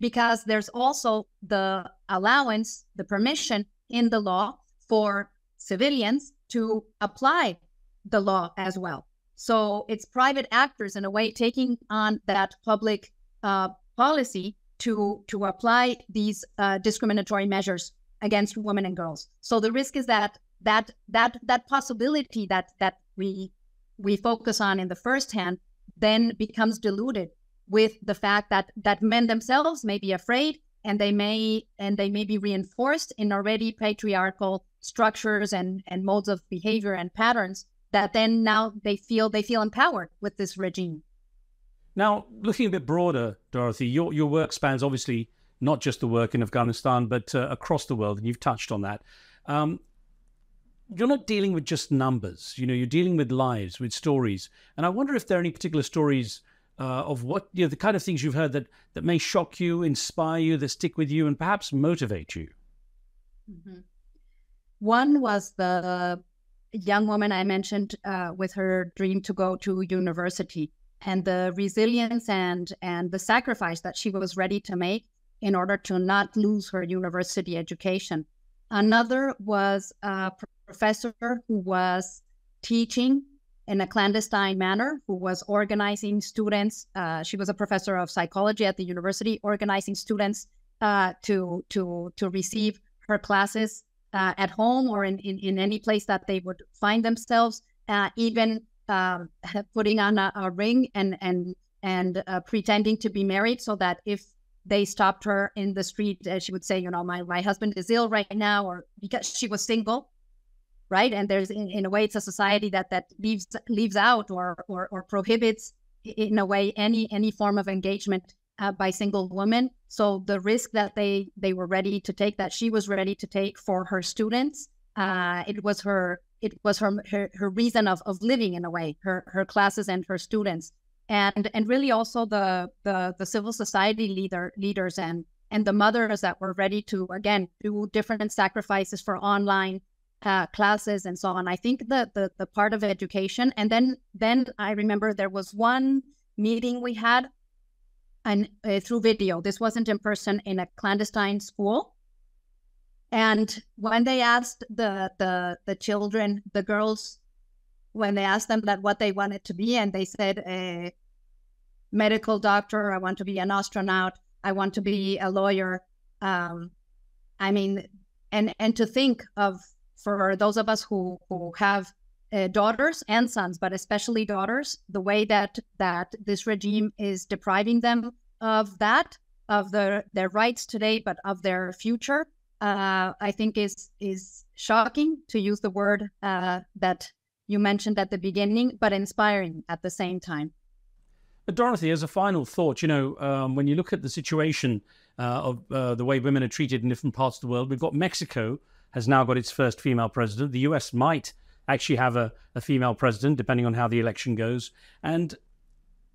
because there's also the allowance, the permission in the law for civilians to apply the law as well. So it's private actors in a way taking on that public policy to apply these discriminatory measures against women and girls. So the risk is that possibility that we focus on in the first hand then becomes diluted with the fact that men themselves may be afraid, and they may be reinforced in already patriarchal structures and modes of behavior and patterns, that then now they feel empowered with this regime. Now, looking a bit broader, Dorothy, your work spans obviously not just the work in Afghanistan, but across the world, and you've touched on that. You're not dealing with just numbers, you're dealing with lives, with stories. And I wonder if there are any particular stories of what, the kind of things you've heard that may shock you, inspire you, that stick with you, and perhaps motivate you. Mm-hmm. One was the young woman I mentioned with her dream to go to university, and the resilience and the sacrifice that she was ready to make in order to not lose her university education. Another was a professor who was teaching in a clandestine manner, who was organizing students. She was a professor of psychology at the university, organizing students to receive her classes at home or in any place that they would find themselves, even putting on a ring and pretending to be married, so that if they stopped her in the street, she would say, my husband is ill right now, or because she was single, right? And there's, in a way, it's a society that leaves out or prohibits, in a way, any form of engagement by single women. So the risk that they were ready to take, that she was ready to take for her students, it was her reason of living, in a way, her classes and her students. And really also the civil society leaders and the mothers that were ready to, again, do different sacrifices for online classes and so on. I think the part of education. And then I remember there was one meeting we had and through video. This wasn't in person, in a clandestine school. And when they asked the children, the girls, when they asked them that what they wanted to be, and they said a medical doctor, I want to be an astronaut, I want to be a lawyer. And to think of, for those of us who have daughters and sons, but especially daughters, the way that this regime is depriving them of that, of their rights today, but of their future, I think is shocking, to use the word that you mentioned at the beginning, but inspiring at the same time. But Dorothy, as a final thought, when you look at the situation of the way women are treated in different parts of the world, we've got Mexico has now got its first female president. The US might actually have a female president, depending on how the election goes. And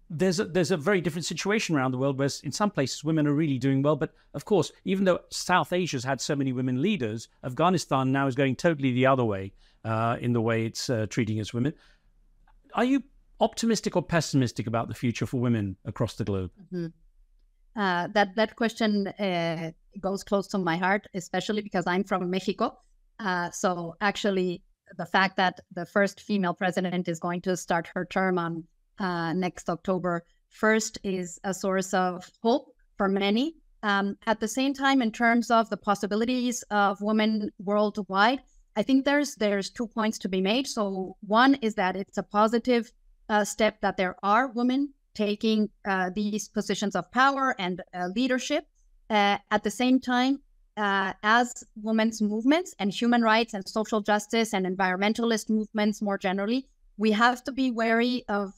there's a very different situation around the world, where in some places women are really doing well. But of course, even though South Asia's had so many women leaders, Afghanistan now is going totally the other way in the way it's treating its women. Are you optimistic or pessimistic about the future for women across the globe? Mm-hmm. That question goes close to my heart, especially because I'm from Mexico. So actually, the fact that the first female president is going to start her term on next October 1st is a source of hope for many. At the same time, in terms of the possibilities of women worldwide, I think there's 2 points to be made. So one is that it's a positive step that there are women taking these positions of power and leadership. At the same time, as women's movements and human rights and social justice and environmentalist movements more generally, we have to be wary of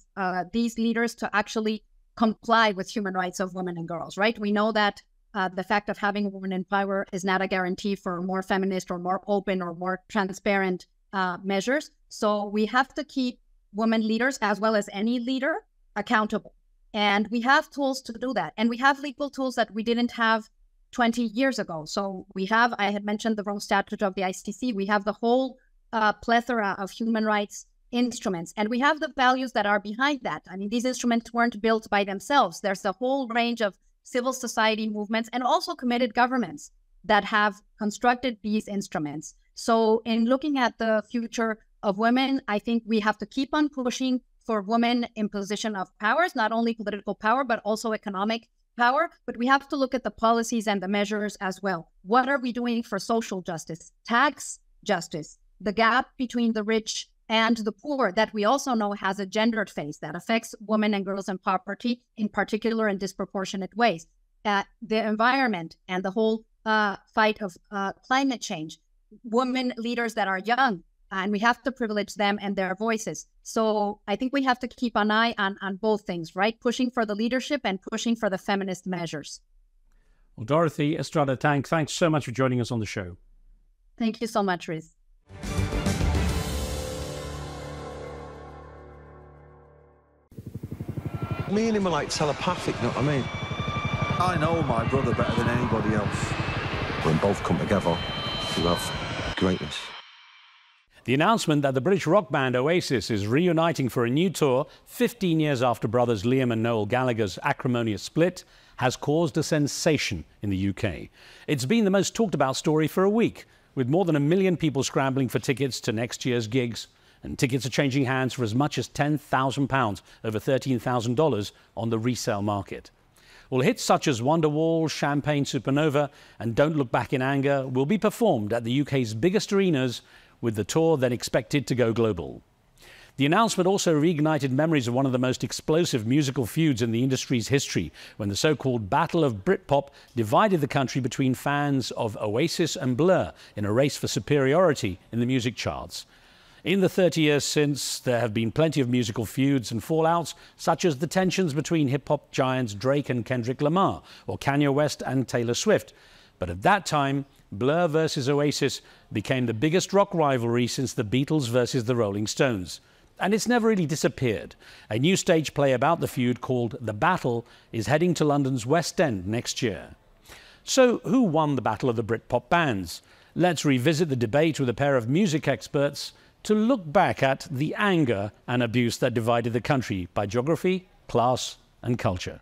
these leaders to actually comply with human rights of women and girls, right? We know that the fact of having a woman in power is not a guarantee for more feminist or more open or more transparent measures. So we have to keep women leaders, as well as any leader, accountable. And we have tools to do that. And we have legal tools that we didn't have 20 years ago. So we have, I had mentioned the Rome Statute of the ICC. We have the whole plethora of human rights instruments, and we have the values that are behind that. I mean, these instruments weren't built by themselves. There's a whole range of civil society movements and also committed governments that have constructed these instruments. So in looking at the future of women, I think we have to keep on pushing for women in position of powers, not only political power, but also economic power. But we have to look at the policies and the measures as well. What are we doing for social justice, tax justice, the gap between the rich and the poor that we also know has a gendered face that affects women and girls in poverty, in particular in disproportionate ways. The environment and the whole fight of climate change, women leaders that are young, and we have to privilege them and their voices. So I think we have to keep an eye on both things, right? Pushing for the leadership and pushing for the feminist measures. Well, Dorothy Estrada Tang, thanks so much for joining us on the show. Thank you so much, Riz. Me and him are like telepathic, you know what I mean? I know my brother better than anybody else. When both come together, we have greatness. The announcement that the British rock band Oasis is reuniting for a new tour 15 years after brothers Liam and Noel Gallagher's acrimonious split has caused a sensation in the UK. It's been the most talked about story for a week, with more than 1 million people scrambling for tickets to next year's gigs. And tickets are changing hands for as much as £10,000, over $13,000 on the resale market. Well, hits such as Wonderwall, Champagne Supernova and Don't Look Back in Anger will be performed at the UK's biggest arenas, with the tour then expected to go global. The announcement also reignited memories of one of the most explosive musical feuds in the industry's history, when the so-called Battle of Britpop divided the country between fans of Oasis and Blur in a race for superiority in the music charts. In the 30 years since, there have been plenty of musical feuds and fallouts, such as the tensions between hip-hop giants Drake and Kendrick Lamar, or Kanye West and Taylor Swift. But at that time, Blur versus Oasis became the biggest rock rivalry since the Beatles versus the Rolling Stones. And it's never really disappeared. A new stage play about the feud called The Battle is heading to London's West End next year. So who won the battle of the Britpop bands? Let's revisit the debate with a pair of music experts to look back at the anger and abuse that divided the country by geography, class and culture.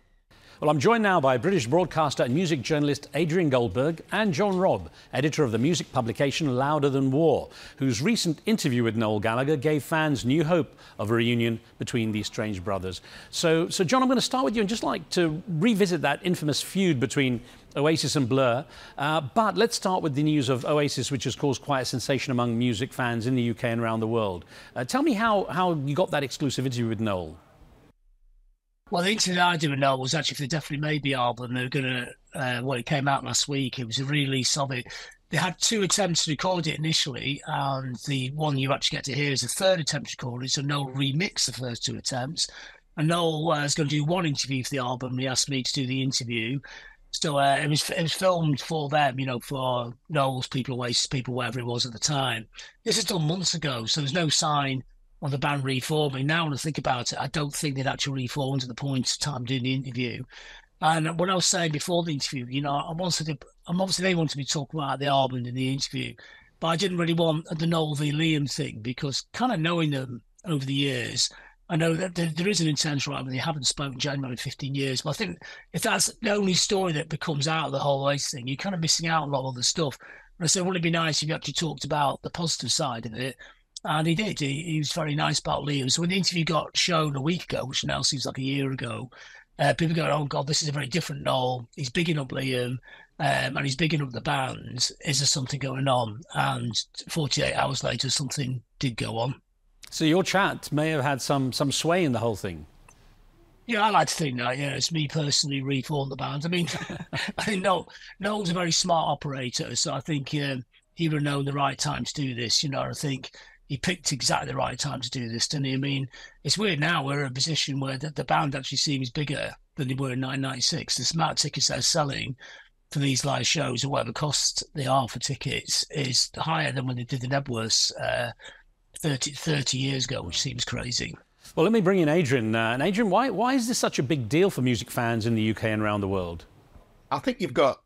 Well, I'm joined now by British broadcaster and music journalist Adrian Goldberg and John Robb, editor of the music publication Louder Than War, whose recent interview with Noel Gallagher gave fans new hope of a reunion between these strange brothers. So John, I'm going to start with you and just like to revisit that infamous feud between Oasis and Blur. But let's start with the news of Oasis, which has caused quite a sensation among music fans in the UK and around the world. Tell me how you got that exclusive interview with Noel. Well, the interview I did with Noel was actually, if they definitely made the album, they were going to, well, it came out last week. It was a release of it. They had 2 attempts to record it initially, and the one you actually get to hear is the 3rd attempt to record it. So Noel remixed the first 2 attempts. And Noel was going to do 1 interview for the album. He asked me to do the interview. So it was filmed for them, you know, for Noel's people, Oasis people, whatever it was at the time. This is done months ago, so there's no sign on the band reforming. Now when I think about it, I don't think they'd actually reformed to the point of time doing the interview. And what I was saying before the interview, you know, obviously they wanted me to talk about the album in the interview, but I didn't really want the Noel v Liam thing, because kind of knowing them over the years, I know that there is an intense rivalry. They haven't spoken genuinely in 15 years. But I think if that's the only story that becomes out of the whole Oasis thing, you're kind of missing out on a lot of other stuff. And I said, wouldn't it be nice if you actually talked about the positive side of it? And he did. He was very nice about Liam. So when the interview got shown a week ago, which now seems like a year ago, people go, oh, God, this is a very different Noel. He's bigging up Liam. And he's bigging up the band. Is there something going on? And 48 hours later, something did go on. So your chat may have had some sway in the whole thing. Yeah, I like to think that. Yeah, it's me personally reformed the band. I mean, I think Noel's a very smart operator, so I think he would have known the right time to do this. You know, I think he picked exactly the right time to do this, didn't he? I mean, it's weird now we're in a position where the band actually seems bigger than they were in 1996. The amount of tickets they're selling for these live shows or whatever cost they are for tickets is higher than when they did the Nebworths 30 years ago, which seems crazy. Well, let me bring in Adrian. And Adrian, why is this such a big deal for music fans in the UK and around the world? I think you've got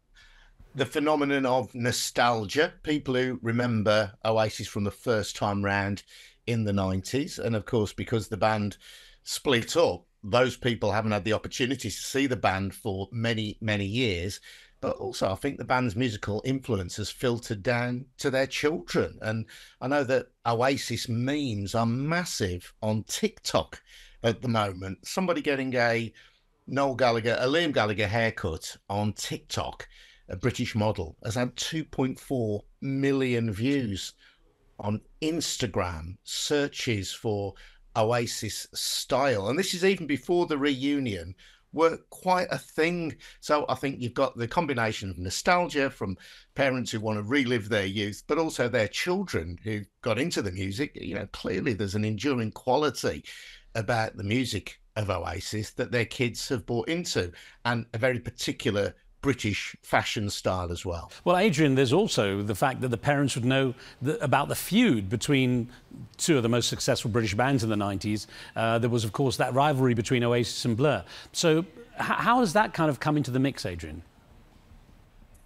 the phenomenon of nostalgia, people who remember Oasis from the first time round in the 90s. And of course, because the band split up, those people haven't had the opportunity to see the band for many, many years. But also, I think the band's musical influence has filtered down to their children. And I know that Oasis memes are massive on TikTok at the moment. Somebody getting a Liam Gallagher haircut on TikTok, a British model, has had 2.4 million views. On Instagram, searches for Oasis style. And this is even before the reunion were quite a thing. So I think you've got the combination of nostalgia from parents who want to relive their youth, but also their children who got into the music. You know, clearly there's an enduring quality about the music of Oasis that their kids have bought into, and a very particular British fashion style as well. Well, Adrian, there's also the fact that the parents would know about the feud between two of the most successful British bands in the 90s. There was, of course, that rivalry between Oasis and Blur. So how has that kind of come into the mix, Adrian?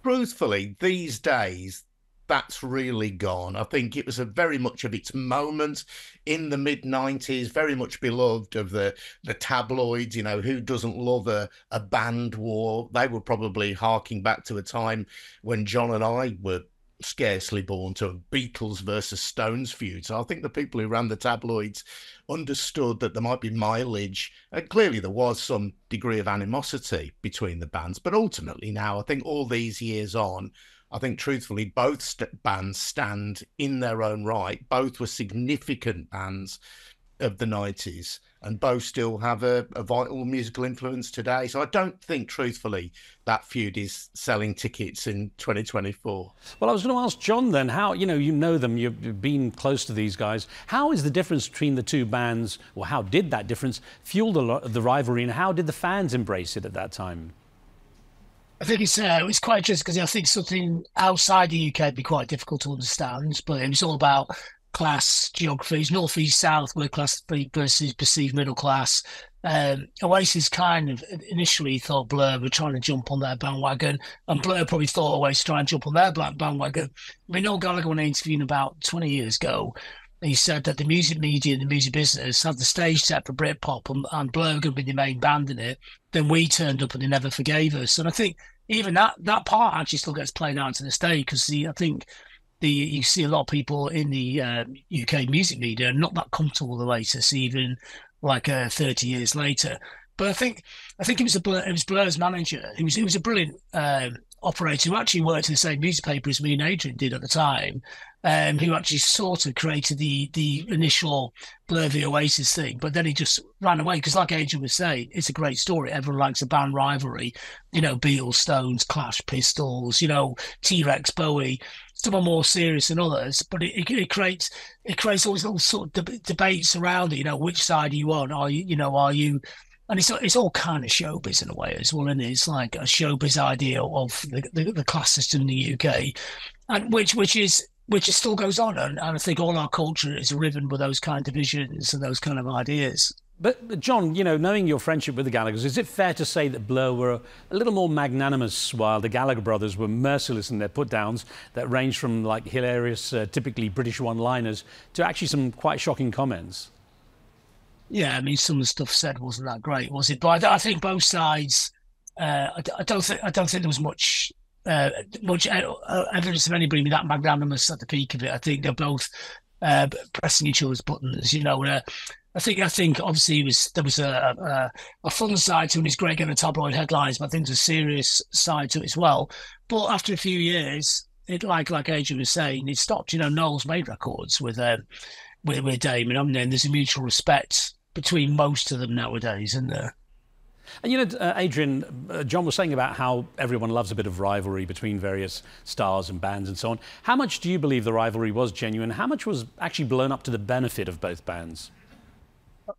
Truthfully, these days, that's really gone. I think it was very much of its moment in the mid-90s, very much beloved of the tabloids. You know, who doesn't love a band war? They were probably harking back to a time when John and I were scarcely born, to a Beatles versus Stones feud. So I think the people who ran the tabloids understood that there might be mileage, and clearly there was some degree of animosity between the bands. But ultimately now, I think all these years on, I think, truthfully, both bands stand in their own right. Both were significant bands of the 90s, and both still have a vital musical influence today. So I don't think, truthfully, that feud is selling tickets in 2024. Well, I was going to ask John then, how, you know them, you've been close to these guys. How is the difference between the two bands, or how did that difference fuel the rivalry, and how did the fans embrace it at that time? I think it's quite interesting because I think something outside the UK would be quite difficult to understand, but it was all about class, geographies, north, east, south, working class versus perceived middle class. Oasis kind of initially thought Blur were trying to jump on their bandwagon, and Blur probably thought Oasis trying to jump on their bandwagon. I mean, Noel Gallagher, when I interviewed him about 20 years ago, he said that the music media and the music business had the stage set for Britpop, and Blur were going to be the main band in it. Then we turned up and they never forgave us. And I think even that part actually still gets played out to this day, because I think you see a lot of people in the UK music media not that comfortable with Oasis even like 30 years later. But I think it was Blur's manager. He was a brilliant operator who actually worked in the same newspaper as me and Adrian did at the time, who actually sort of created the initial Blur v Oasis thing, but then he just ran away because, like Adrian was saying, it's a great story. Everyone likes a band rivalry, you know, Beatles, Stones, Clash, Pistols, you know, T-Rex, Bowie. Some are more serious than others, but it creates all these little sort of debates around it. You know, which side are you on? Are you? And it's all kind of showbiz in a way as well, and it's like a showbiz idea of the class system in the UK, and which still goes on, and I think all our culture is riven with those kind of divisions and those kind of ideas. But John, you know, knowing your friendship with the Gallaghers, is it fair to say that Blur were a little more magnanimous while the Gallagher brothers were merciless in their put-downs that ranged from like hilarious, typically British one-liners to actually some quite shocking comments? Yeah, I mean, some of the stuff said wasn't that great, was it? But I think both sides. I don't think there was much evidence of anybody being that magnanimous at the peak of it. I think they're both pressing each other's buttons. I think obviously there was a fun side to it. It's great getting the tabloid headlines, but I think there's a serious side to it as well. But after a few years, it like Adrian was saying, it stopped. Noel's made records with Damon, and there's a mutual respect between most of them nowadays, isn't there? And Adrian, John was saying about how everyone loves a bit of rivalry between various stars and bands and so on. How much do you believe the rivalry was genuine? How much was actually blown up to the benefit of both bands?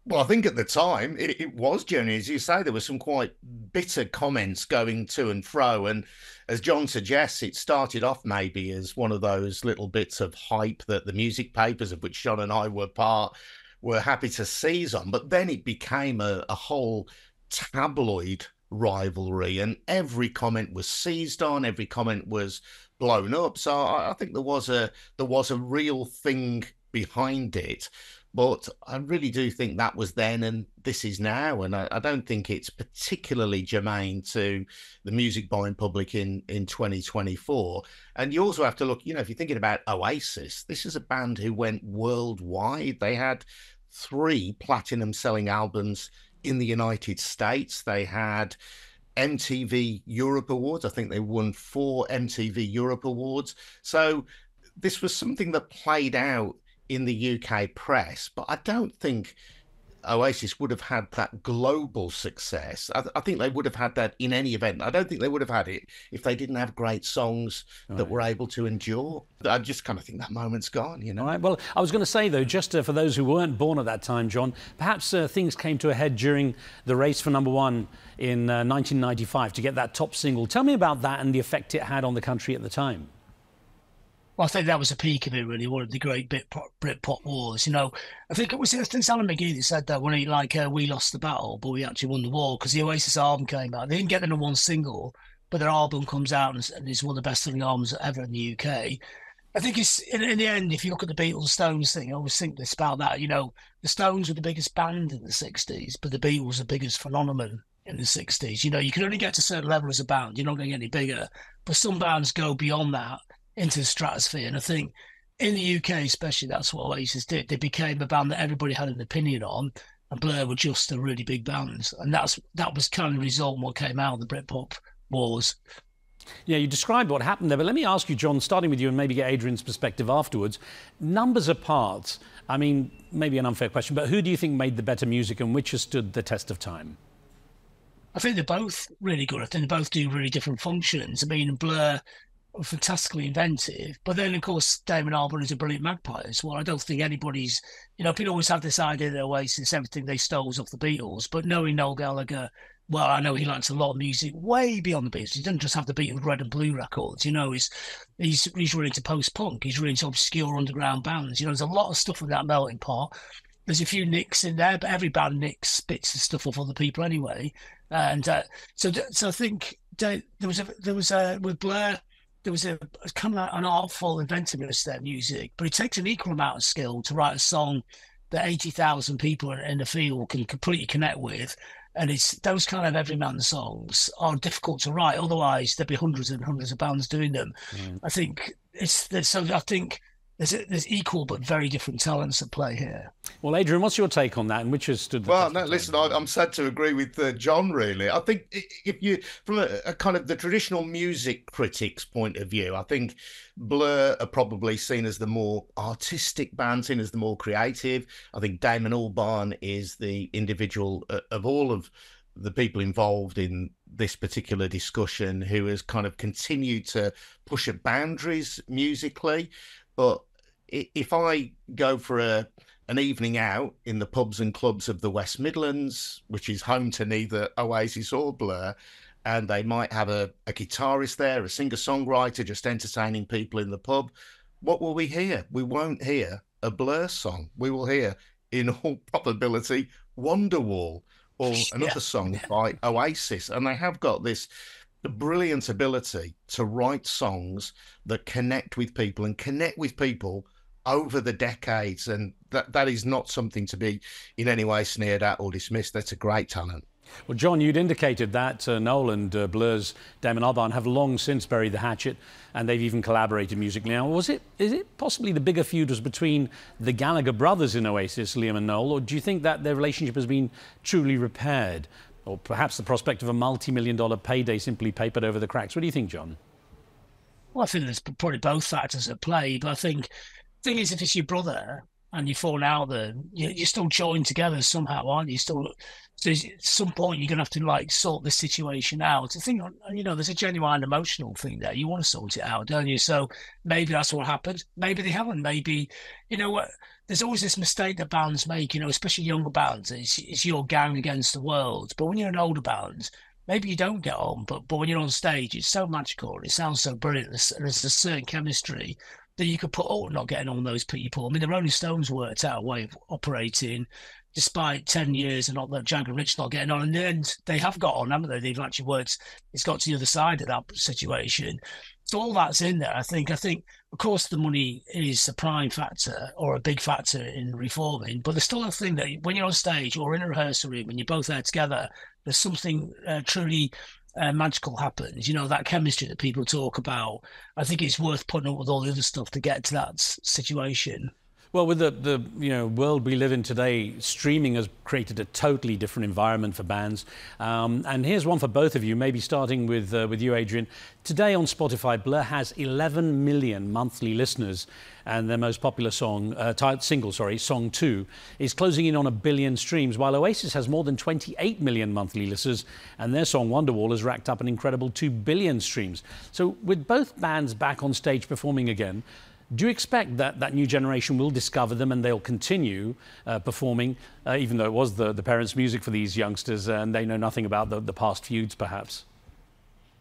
Well, I think at the time it was genuine. As you say, there were some quite bitter comments going to and fro. And as John suggests, it started off maybe as one of those little bits of hype that the music papers, of which John and I were part, were happy to seize on. But then it became a whole tabloid rivalry, and every comment was seized on, every comment was blown up. So I think there was a real thing behind it. But I really do think that was then and this is now. And I don't think it's particularly germane to the music buying public in 2024. And you also have to look, if you're thinking about Oasis, this is a band who went worldwide. They had 3 platinum selling albums in the United States. They had MTV Europe Awards. I think they won 4 MTV Europe Awards. So this was something that played out in the UK press, but I don't think Oasis would have had that global success. I think they would have had that in any event. I don't think they would have had it if they didn't have great songs that were able to endure. I just kind of think that moment's gone, All right. Well, I was going to say, though, just for those who weren't born at that time, John, perhaps things came to a head during the race for #1 in 1995 to get that top single. Tell me about that and the effect it had on the country at the time. Well, I think that was the peak of it, really, one of the great Britpop wars. I think it was Alan McGee that said that when we lost the battle, but we actually won the war, because the Oasis album came out. They didn't get the #1 single, but their album comes out and is one of the best-selling albums ever in the UK. I think it's in the end, if you look at the Beatles Stones thing, I always think this about that. The Stones were the biggest band in the 60s, but the Beatles the biggest phenomenon in the 60s. You can only get to a certain level as a band. You're not going to get any bigger. But some bands go beyond that into the stratosphere. And I think in the UK especially, that's what Oasis did. They became a band that everybody had an opinion on, and Blur were just a really big band. And that was kind of the result of what came out of the Britpop wars. Yeah, you described what happened there, but let me ask you, John, starting with you and maybe get Adrian's perspective afterwards. Numbers apart, I mean, maybe an unfair question, but who do you think made the better music and which has stood the test of time? I think they're both really good. I think they both do really different functions. I mean, Blur fantastically inventive, but then of course Damon Albarn is a brilliant magpie as well. I don't think anybody's, people always have this idea that Oasis, everything they stole was off the Beatles, but knowing Noel Gallagher, well, I know he likes a lot of music way beyond the Beatles. He doesn't just have the Beatles red and blue records, he's really into post-punk, he's really into obscure underground bands. There's a lot of stuff in that melting pot. There's a few nicks in there, but every band nicks spits the stuff off other people anyway. And so I think there was with Blur, there was a kind of an artful inventiveness to their music, but it takes an equal amount of skill to write a song that 80,000 people in the field can completely connect with. And it's those kind of everyman songs are difficult to write. Otherwise, there'd be hundreds and hundreds of bands doing them. I think there's equal but very different talents at play here. Well, Adrian, what's your take on that, and which has stood the Well, no, listen, I'm sad to agree with John, really. I think if you, from a kind of the traditional music critic's point of view, I think Blur are probably seen as the more artistic band, seen as the more creative. I think Damon Albarn is the individual of all of the people involved in this particular discussion who has kind of continued to push at boundaries musically. But if I go for an evening out in the pubs and clubs of the West Midlands, which is home to neither Oasis or Blur, and they might have a guitarist there, a singer-songwriter just entertaining people in the pub, what will we hear? We won't hear a Blur song. We will hear, in all probability, Wonderwall or another song by Oasis. And they have got this brilliant ability to write songs that connect with people and connect with people over the decades, and that is not something to be in any way sneered at or dismissed. That's a great talent. Well, John, you'd indicated that Noel and Blur's Damon Albarn have long since buried the hatchet, and they've even collaborated musically. Now, is it possibly the bigger feud was between the Gallagher brothers in Oasis, Liam and Noel, or do you think that their relationship has been truly repaired? Or perhaps the prospect of a multi-million-dollar payday simply papered over the cracks? What do you think, John? Well, I think there's probably both factors at play, but I think the thing is, if it's your brother and you fall out there, you're still joined together somehow, aren't you? So at some point you're going to have to like sort this situation out. I think, there's a genuine emotional thing there. You want to sort it out, don't you? So maybe that's what happened. Maybe they haven't. Maybe, what? There's always this mistake that bands make, especially younger bands. It's your gang against the world. But when you're an older band, maybe you don't get on. But when you're on stage, it's so magical. It sounds so brilliant. There's a certain chemistry that you could put up not getting on those people. I mean, the Rolling Stones worked out a way of operating despite 10 years and not that Jagger and Rich not getting on. In the end, they have got on, haven't they? They've actually worked. It's got to the other side of that situation. So all that's in there. I think, of course, the money is a prime factor or a big factor in reforming, but there's still a thing that when you're on stage or in a rehearsal room and you're both there together, there's something truly magical happens. That chemistry that people talk about. I think it's worth putting up with all the other stuff to get to that situation. Well, with the world we live in today, streaming has created a totally different environment for bands. And here's one for both of you, maybe starting with you, Adrian. Today on Spotify, Blur has 11 million monthly listeners, and their most popular song, Song 2, is closing in on 1 billion streams, while Oasis has more than 28 million monthly listeners, and their song Wonderwall has racked up an incredible 2 billion streams. So with both bands back on stage performing again, do you expect that new generation will discover them and they'll continue performing, even though it was the parents' music for these youngsters and they know nothing about the past feuds, perhaps?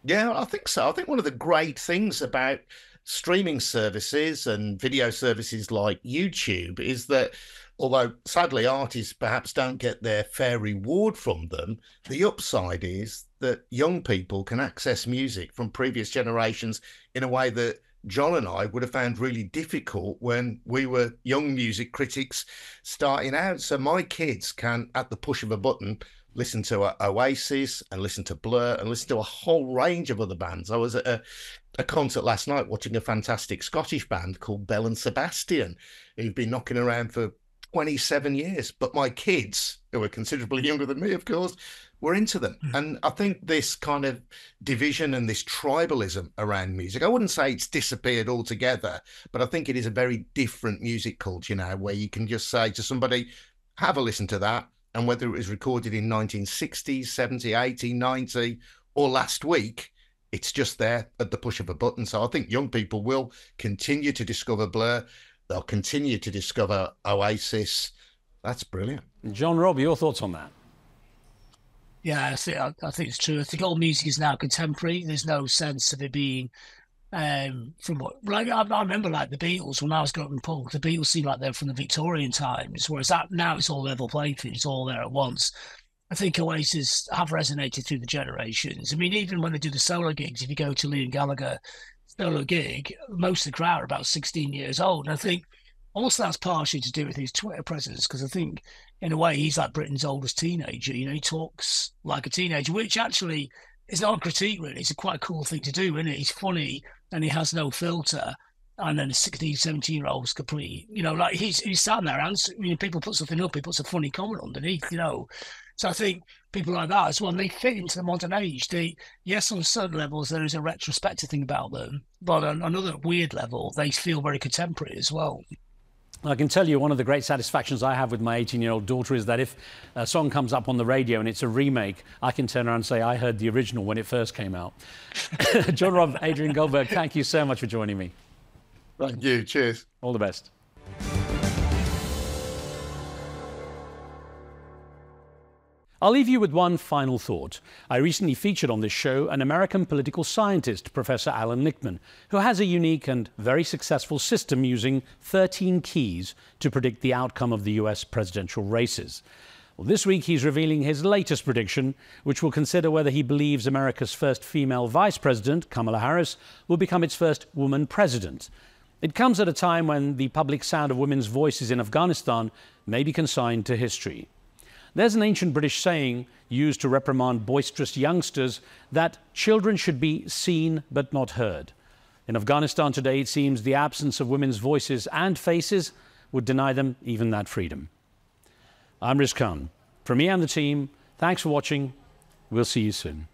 Yeah, I think so. I think one of the great things about streaming services and video services like YouTube is that although sadly artists perhaps don't get their fair reward from them, the upside is that young people can access music from previous generations in a way that John and I would have found really difficult when we were young music critics starting out. So my kids can, at the push of a button, listen to Oasis and listen to Blur and listen to a whole range of other bands. I was at a concert last night watching a fantastic Scottish band called Bell and Sebastian, who've been knocking around for 27 years. But my kids, who are considerably younger than me, of course, were into them. And I think this kind of division and this tribalism around music, I wouldn't say it's disappeared altogether, but I think it is a very different music culture now, where you can just say to somebody, have a listen to that. And whether it was recorded in 1960, 70, 80, 90, or last week, it's just there at the push of a button. So I think young people will continue to discover Blur. They'll continue to discover Oasis. That's brilliant. John, Rob, your thoughts on that? Yeah, I think it's true. I think all music is now contemporary. There's no sense of it being from what, like I remember, like the Beatles when I was growing up in punk. The Beatles seemed like they're from the Victorian times, whereas now it's all level playing field. It's all there at once. I think Oasis have resonated through the generations. I mean, even when they do the solo gigs, if you go to Liam Gallagher solo gig, most of the crowd are about 16 years old. And I think also that's partially to do with his Twitter presence, because I think in a way he's like Britain's oldest teenager. He talks like a teenager, which actually is not a critique really. It's a quite cool thing to do, isn't it? He's funny and he has no filter. And then a 16, 17-year-old's complete, like he's sat there and people put something up, he puts a funny comment underneath, So I think people like that as well, they fit into the modern age. Yes, on certain levels, there is a retrospective thing about them, but on another weird level, they feel very contemporary as well. I can tell you one of the great satisfactions I have with my 18-year-old daughter is that if a song comes up on the radio and it's a remake, I can turn around and say, I heard the original when it first came out. John, Rob, Adrian Goldberg, thank you so much for joining me. Thank you. Cheers. All the best. I'll leave you with one final thought. I recently featured on this show an American political scientist, Professor Alan Lichtman, who has a unique and very successful system using 13 keys to predict the outcome of the US presidential races. Well, this week he's revealing his latest prediction, which will consider whether he believes America's first female vice president, Kamala Harris, will become its first woman president. It comes at a time when the public sound of women's voices in Afghanistan may be consigned to history. There's an ancient British saying used to reprimand boisterous youngsters that children should be seen but not heard. In Afghanistan today, it seems the absence of women's voices and faces would deny them even that freedom. I'm Riz Khan. From me and the team, thanks for watching. We'll see you soon.